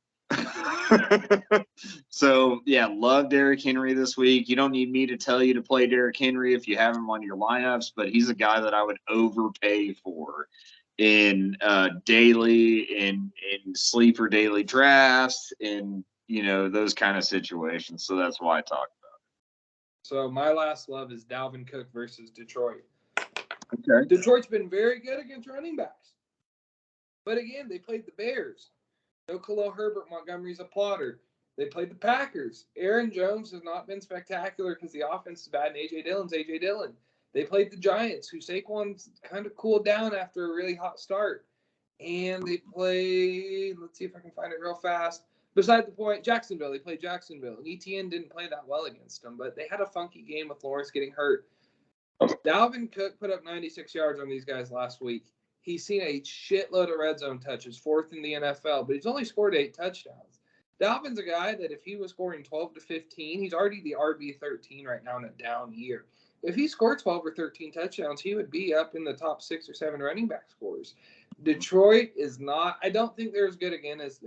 So, yeah, love Derrick Henry this week. You don't need me to tell you to play Derrick Henry if you have him on your lineups, but he's a guy that I would overpay for in daily, in sleeper daily drafts, in those kind of situations. So that's why I talked about it. So my last love is Dalvin Cook versus Detroit. Okay. Detroit's been very good against running backs, but again, they played the Bears. No Khalil Herbert. Montgomery's a plotter. They played the Packers. Aaron Jones has not been spectacular because the offense is bad, and A.J. Dillon's A.J. Dillon. They played the Giants, who Saquon's kind of cooled down after a really hot start. And they played, let's see if I can find it real fast. Beside the point, Jacksonville. They played Jacksonville. And ETN didn't play that well against them, but they had a funky game with Lawrence getting hurt. Dalvin Cook put up 96 yards on these guys last week. He's seen a shitload of red zone touches, fourth in the NFL, but he's only scored 8 touchdowns. Dalvin's a guy that if he was scoring 12 to 15, he's already the RB13 right now in a down year. If he scored 12 or 13 touchdowns, he would be up in the top 6 or 7 running back scores. Detroit is not, I don't think they're as good again as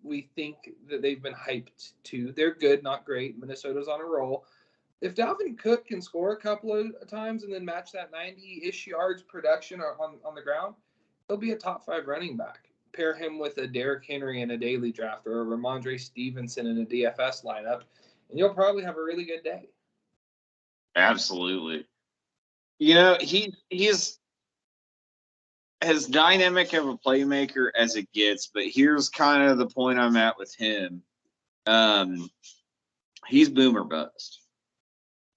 we think that they've been hyped to. They're good, not great. Minnesota's on a roll. If Dalvin Cook can score a couple of times and then match that 90-ish yards production on the ground, he'll be a top 5 running back. Pair him with a Derrick Henry in a daily draft or a Ramondre Stevenson in a DFS lineup, and you'll probably have a really good day. Absolutely. He's as dynamic of a playmaker as it gets, but here's kind of the point I'm at with him. He's boomer bust.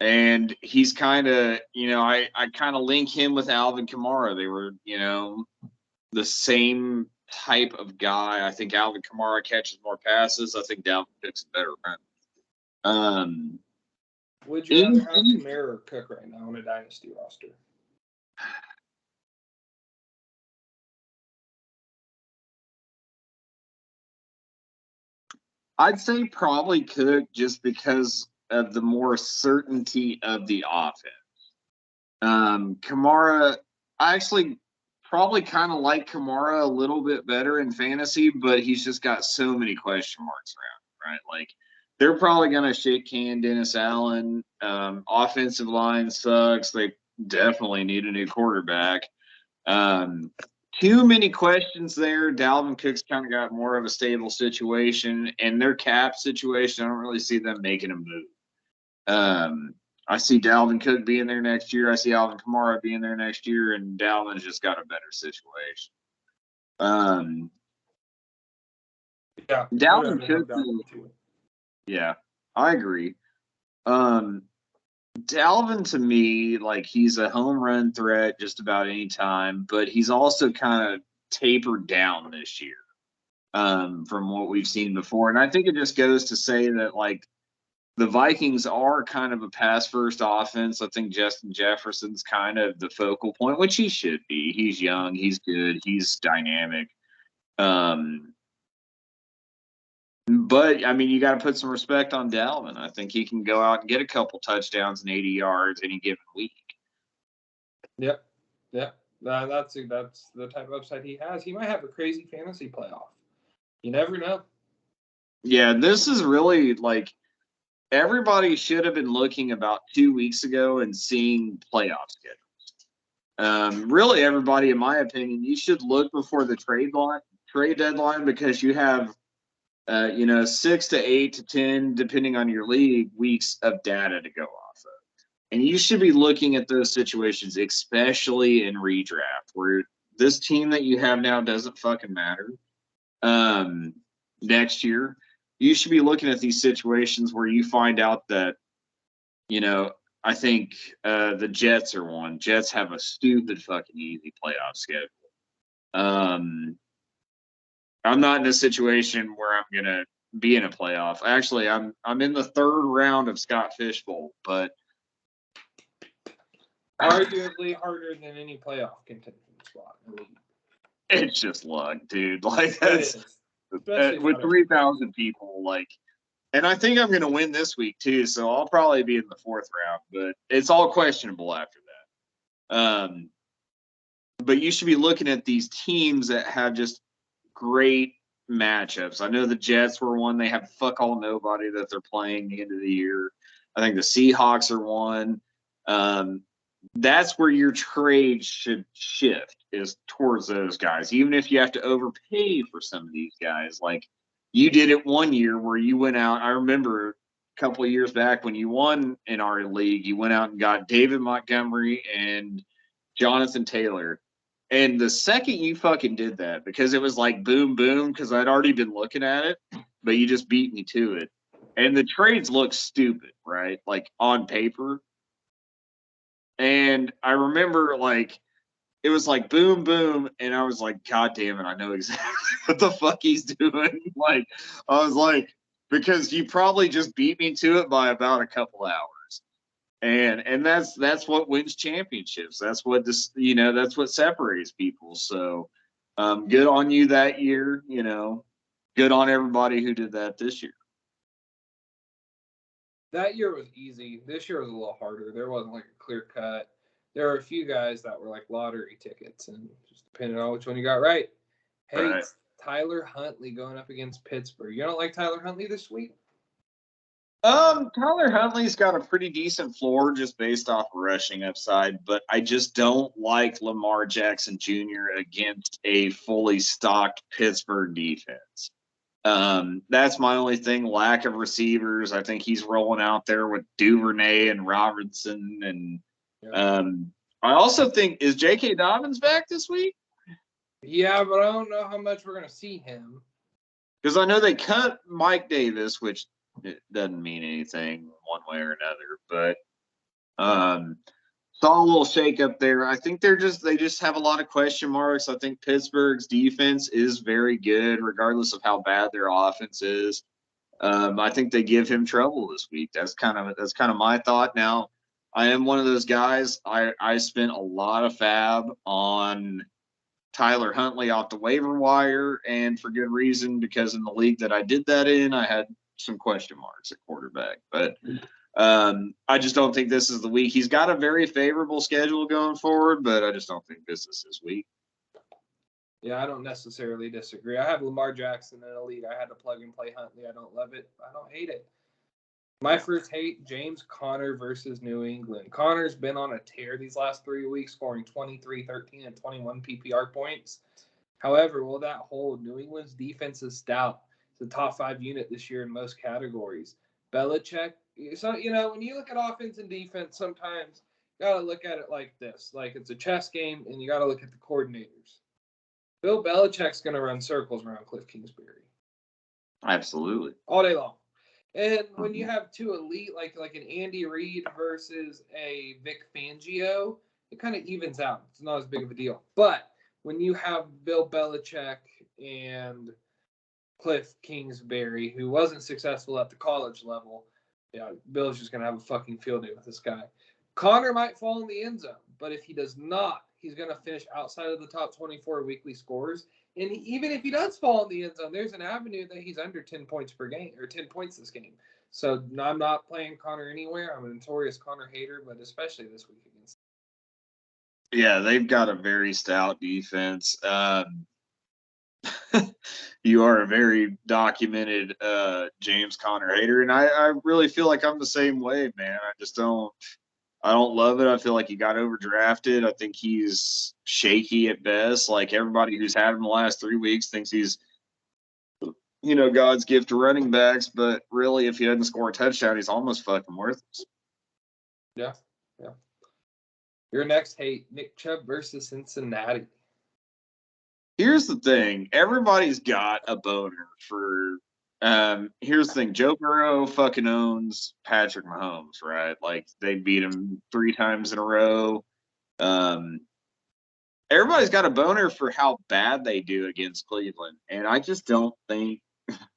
And he's kind of, I kind of link him with Alvin Kamara. They were, the same type of guy. I think Alvin Kamara catches more passes. I think Dalvin Cook's a better run. Would you rather have Kamara or Cook right now on a dynasty roster? I'd say probably Cook just because of the more certainty of the offense. Kamara, I actually probably kind of like Kamara a little bit better in fantasy, but he's just got so many question marks around, right? Like they're probably going to shit can Dennis Allen. Offensive line sucks. They definitely need a new quarterback. Too many questions there. Dalvin Cook's kind of got more of a stable situation, and their cap situation, I don't really see them making a move. I see Dalvin Cook being there next year. I see Alvin Kamara being there next year, and Dalvin's just got a better situation. Yeah, Dalvin Cook, yeah, I agree. Dalvin to me, like he's a home run threat just about any time, but he's also kind of tapered down this year from what we've seen before. And I think it just goes to say that like the Vikings are kind of a pass first offense. I think Justin Jefferson's kind of the focal point, which he should be. He's young, he's good, he's dynamic. But I mean, you got to put some respect on Dalvin. I think he can go out and get a couple touchdowns and 80 yards any given week. Yep. That's the type of upside he has. He might have a crazy fantasy playoff. You never know. Yeah, this is really like everybody should have been looking about 2 weeks ago and seeing playoff schedules. Really, everybody, in my opinion, you should look before the trade deadline because you have 6 to 8 to 10, depending on your league, weeks of data to go off of. And you should be looking at those situations, especially in redraft, where this team that you have now doesn't fucking matter. Next year, you should be looking at these situations where you find out that, I think the Jets are one. Jets have a stupid fucking easy playoff schedule. I'm not in a situation where I'm gonna be in a playoff. Actually, I'm in the third round of Scott Fish Bowl, but arguably harder than any playoff contention spot. It's just luck, dude. Like that's with 3,000 people, like, and I think I'm gonna win this week too, so I'll probably be in the fourth round, but it's all questionable after that. But you should be looking at these teams that have just great matchups. I know the Jets were one. They have fuck all nobody that they're playing the end of the year. I think the Seahawks are one. That's where your trade should shift is towards those guys. Even if you have to overpay for some of these guys, like you did it one year where you went out. I remember a couple of years back when you won in our league, you went out and got David Montgomery and Jonathan Taylor. And the second you fucking did that, because it was like boom, boom, because I'd already been looking at it, but you just beat me to it. And the trades look stupid, right? Like on paper. And I remember like it was like boom, boom, and I was like, God damn it, I know exactly what the fuck he's doing. Like I was like, because you probably just beat me to it by about a couple hours. And that's what wins championships. That's what that's what separates people. So good on you that year, good on everybody who did that this year. That year was easy. This year was a little harder. There wasn't like a clear cut. There were a few guys that were like lottery tickets, and just depending on which one you got right. Hey, right. It's Tyler Huntley going up against Pittsburgh. You don't like Tyler Huntley this week? Tyler Huntley's got a pretty decent floor just based off rushing upside, but I just don't like Lamar Jackson Jr. against a fully stocked Pittsburgh defense. That's my only thing. Lack of receivers. I think he's rolling out there with Duvernay and Robertson, and I also think is J.K. Dobbins back this week? Yeah, but I don't know how much we're gonna see him. Because I know they cut Mike Davis, which it doesn't mean anything one way or another, but saw a little shake up there. I think they just have a lot of question marks. I think Pittsburgh's defense is very good, regardless of how bad their offense is. I think they give him trouble this week. That's kind of my thought. Now, I am one of those guys. I spent a lot of fab on Tyler Huntley off the waiver wire, and for good reason, because in the league that I did that in, I had some question marks at quarterback. But I just don't think this is the week. He's got a very favorable schedule going forward, but I just don't think this is his week. Yeah, I don't necessarily disagree. I have Lamar Jackson in a league. I had to plug and play Huntley. I don't love it. I don't hate it. My first hate, James Conner versus New England. Conner's been on a tear these last 3 weeks, scoring 23, 13, and 21 PPR points. However, will that hold? New England's defense is stout. It's a top 5 unit this year in most categories. Belichick, so when you look at offense and defense, sometimes you got to look at it like this. Like it's a chess game, and you got to look at the coordinators. Bill Belichick's going to run circles around Cliff Kingsbury. Absolutely. All day long. And when you have two elite, like an Andy Reid versus a Vic Fangio, it kind of evens out. It's not as big of a deal. But when you have Bill Belichick and Cliff Kingsbury, who wasn't successful at the college level, yeah, Bill's just going to have a fucking field day with this guy. Connor might fall in the end zone, but if he does not, he's going to finish outside of the top 24 weekly scores. And even if he does fall in the end zone, there's an avenue that he's under 10 points per game, or 10 points this game. So I'm not playing Connor anywhere. I'm a notorious Connor hater, but especially this week against. Yeah, they've got a very stout defense. You are a very documented James Conner hater, and I really feel like I'm the same way, man. I don't love it. I feel like he got overdrafted. I think he's shaky at best. Like everybody who's had him the last 3 weeks thinks he's, God's gift to running backs. But really, if he doesn't score a touchdown, he's almost fucking worthless. Yeah. Your next hate, Nick Chubb versus Cincinnati. Here's the thing. Everybody's got a boner for here's the thing. Joe Burrow fucking owns Patrick Mahomes, right? Like they beat him 3 times in a row. Everybody's got a boner for how bad they do against Cleveland. And I just don't think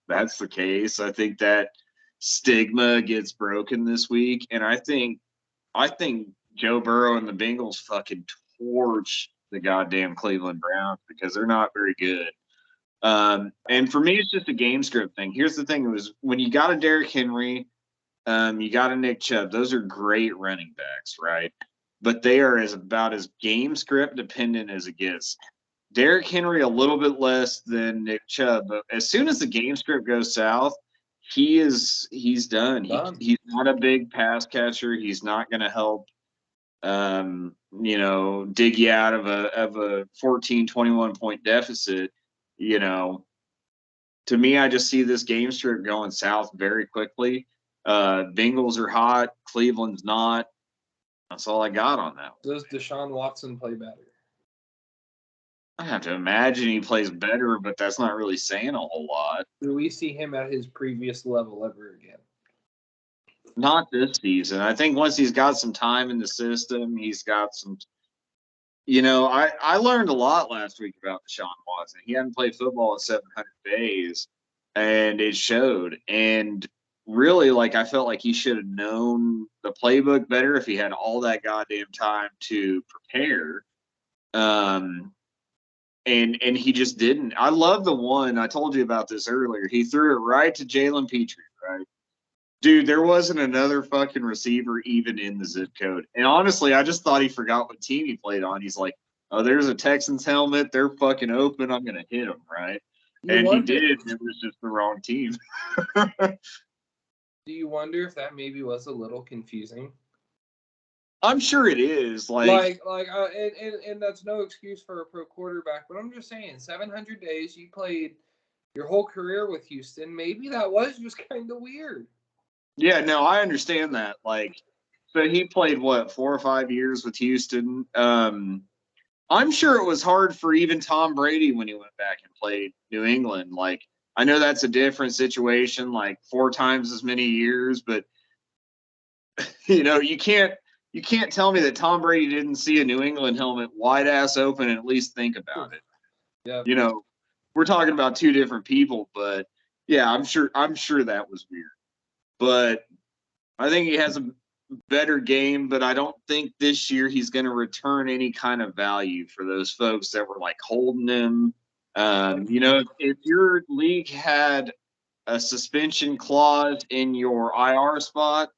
that's the case. I think that stigma gets broken this week. And I think Joe Burrow and the Bengals fucking torch the goddamn Cleveland Browns because they're not very good. And for me, it's just a game script thing. Here's the thing: it was when you got a Derrick Henry, you got a Nick Chubb. Those are great running backs, right? But they are about as game script dependent as it gets. Derrick Henry a little bit less than Nick Chubb, but as soon as the game script goes south, he's done. He's not a big pass catcher. He's not going to help dig you out of a 14, 21 point deficit. To me, I just see this game script going south very quickly. Bengals are hot. Cleveland's not. That's all I got on that. Does Deshaun Watson play better? I have to imagine he plays better, but that's not really saying a whole lot. Do we see him at his previous level ever again? Not this season. I think once he's got some time in the system, he's got some. I learned a lot last week about Deshaun Watson. He hadn't played football in 700 days, and it showed. And really, I felt like he should have known the playbook better if he had all that goddamn time to prepare. And he just didn't. I love the one. I told you about this earlier. He threw it right to Jalen Petrie, right? Dude, there wasn't another fucking receiver even in the zip code. And honestly, I just thought he forgot what team he played on. He's like, oh, there's a Texans helmet. They're fucking open. I'm going to hit him, right? He did. It was just the wrong team. Do you wonder if that maybe was a little confusing? I'm sure it is. And that's no excuse for a pro quarterback, but I'm just saying, 700 days, you played your whole career with Houston. Maybe that was just kind of weird. Yeah, no, I understand that. So he played 4 or 5 years with Houston. I'm sure it was hard for even Tom Brady when he went back and played New England. I know that's a different situation, 4 times as many years, but you can't tell me that Tom Brady didn't see a New England helmet wide ass open and at least think about it. Yeah. We're talking about 2 different people, but yeah, I'm sure that was weird. But I think he has better game, but I don't think this year he's going to return any kind of value for those folks that were like holding him. If your league had a suspension clause in your IR spot,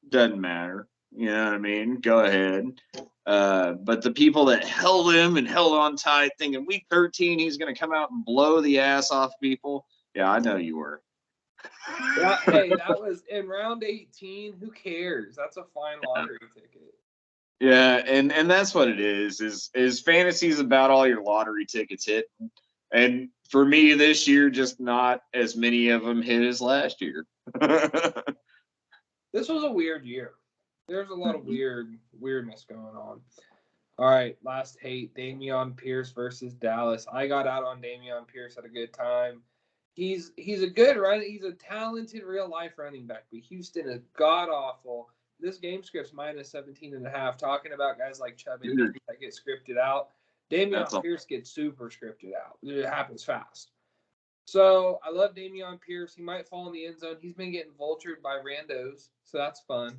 doesn't matter. You know what I mean? Go ahead. But the people that held him and held on tight, thinking week 13 he's going to come out and blow the ass off people. Yeah, I know you were. Hey, that was in round 18. Who cares? That's a fine lottery ticket. Yeah, and that's what it is fantasy's about all your lottery tickets hitting. And for me this year, just not as many of them hit as last year. This was a weird year. There's a lot of weirdness going on. All right, last hate, Dameon Pierce versus Dallas. I got out on Dameon Pierce at a good time. He's a good running. He's a talented real life running back, but Houston is god awful. This game script's minus 17.5. Talking about guys like Chubb and Henry that get scripted out. Dameon Pierce gets super scripted out. It happens fast. So I love Dameon Pierce. He might fall in the end zone. He's been getting vultured by randos, so that's fun.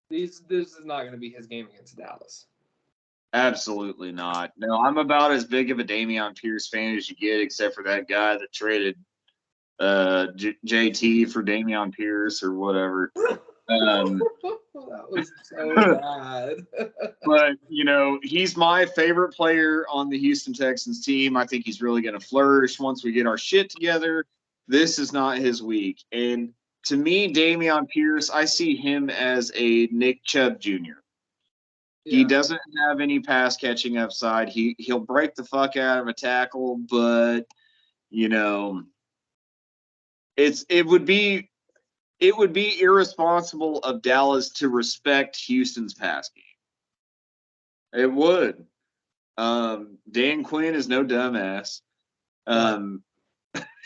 This is not going to be his game against Dallas. Absolutely not. No, I'm about as big of a Dameon Pierce fan as you get, except for that guy that traded JT for Dameon Pierce or whatever. That was so bad. But, he's my favorite player on the Houston Texans team. I think he's really going to flourish once we get our shit together. This is not his week. And to me, Dameon Pierce, I see him as a Nick Chubb Jr. Yeah. He doesn't have any pass catching upside. He'll break the fuck out of a tackle, but it would be irresponsible of Dallas to respect Houston's pass game. It would. Dan Quinn is no dumbass.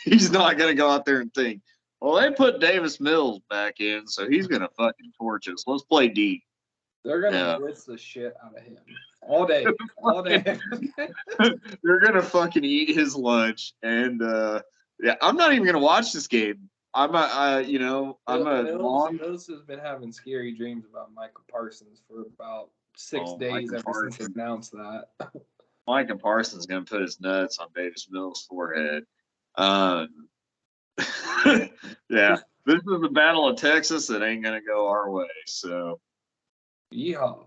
He's not going to go out there and think, well, they put Davis Mills back in, so he's going to fucking torch us. Let's play D. They're going to blitz the shit out of him all day. They're going to fucking eat his lunch. And, I'm not even going to watch this game. Mills has been having scary dreams about Micah Parsons for about 6 days ever since they announced that. Micah Parsons is going to put his nuts on Davis Mills' forehead. Yeah, this is the Battle of Texas that ain't going to go our way. So, yeehaw.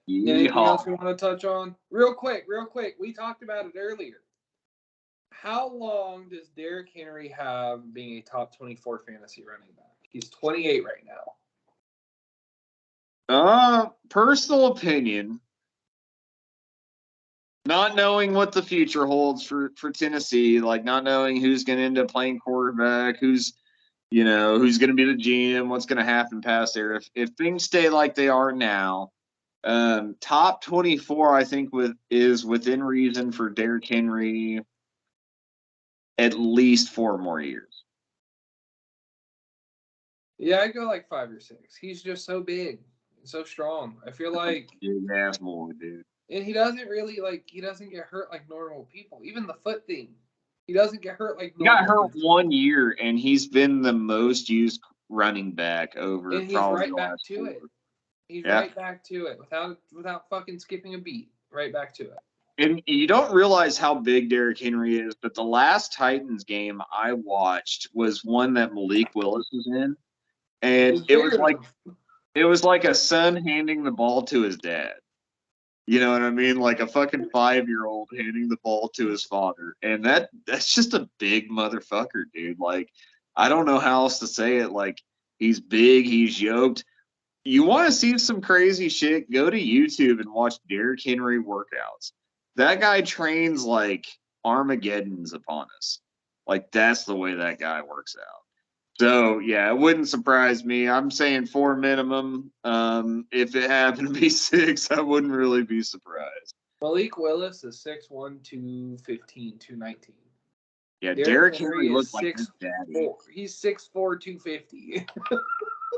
Anything else we want to touch on? Real quick. We talked about it earlier. How long does Derrick Henry have being a top 24 fantasy running back? He's 28 right now. Personal opinion, not knowing what the future holds for Tennessee, like not knowing who's going to end up playing quarterback, who's going to be the GM, what's going to happen past there. If things stay like they are now, top 24, I think is within reason for Derrick Henry at least 4 more years. Yeah, I go like 5 or 6. He's just so big and so strong. I feel like big ass boy, dude. And he doesn't really he doesn't get hurt like normal people. Even the foot thing, he doesn't get hurt like normal. He got hurt 1 year, and he's been the most used running back over. And he's right back to it. He's right back to it without fucking skipping a beat. Right back to it. And you don't realize how big Derrick Henry is, but the last Titans game I watched was one that Malik Willis was in, and it was like a son handing the ball to his dad. You know what I mean? Like a fucking 5-year-old handing the ball to his father, and that's just a big motherfucker, dude. Like, I don't know how else to say it. Like, he's big, he's yoked. You want to see some crazy shit? Go to YouTube and watch Derrick Henry workouts. That guy trains like Armageddon's upon us. Like, that's the way that guy works out. So, yeah, it wouldn't surprise me. I'm saying 4 minimum. If it happened to be 6, I wouldn't really be surprised. Malik Willis is 6'1", 215, 219. Yeah, Derrick Henry looks like his daddy. He's 6'4", 250.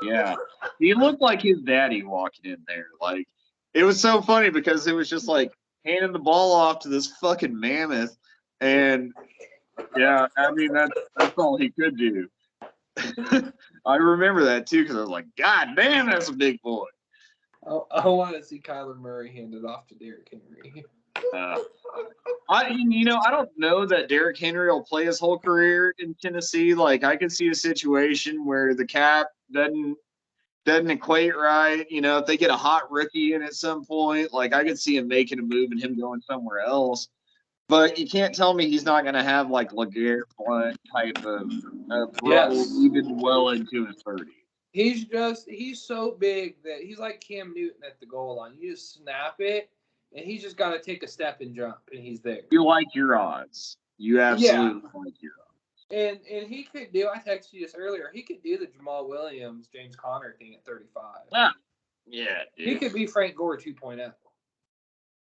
Yeah, he looked like his daddy walking in there. Like, it was so funny because it was just like handing the ball off to this fucking mammoth. And, yeah, I mean, that's all he could do. I remember that too because I was like, God damn, that's a big boy. I want to see Kyler Murray handed off to Derrick Henry. I don't know that Derrick Henry will play his whole career in Tennessee. Like, I could see a situation where the cap doesn't equate right. If they get a hot rookie in at some point, like I could see him making a move and him going somewhere else. But you can't tell me he's not going to have like LeGarrette Blount type of role Yes. even well into his 30s. He's so big that he's like Cam Newton at the goal line. You just snap it, and he's just got to take a step and jump, and he's there. You like your odds. You absolutely like your odds. And he could do. I texted you this earlier. He could do the Jamal Williams, James Conner thing at 35. Yeah, dude. He could be Frank Gore 2.0.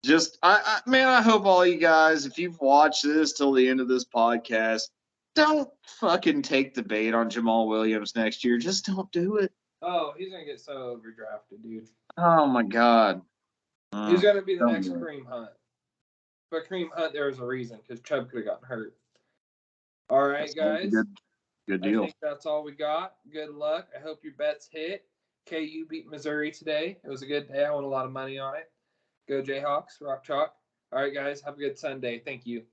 Just, I hope all you guys, if you've watched this till the end of this podcast, don't fucking take the bait on Jamal Williams next year. Just don't do it. Oh, he's gonna get so overdrafted, dude. Oh my God. He's gonna be the next do it. Kareem Hunt. But Kareem Hunt, there was a reason because Chubb could have gotten hurt. All right, guys. Good deal. I think that's all we got. Good luck. I hope your bets hit. KU beat Missouri today. It was a good day. I won a lot of money on it. Go Jayhawks. Rock Chalk. All right, guys. Have a good Sunday. Thank you.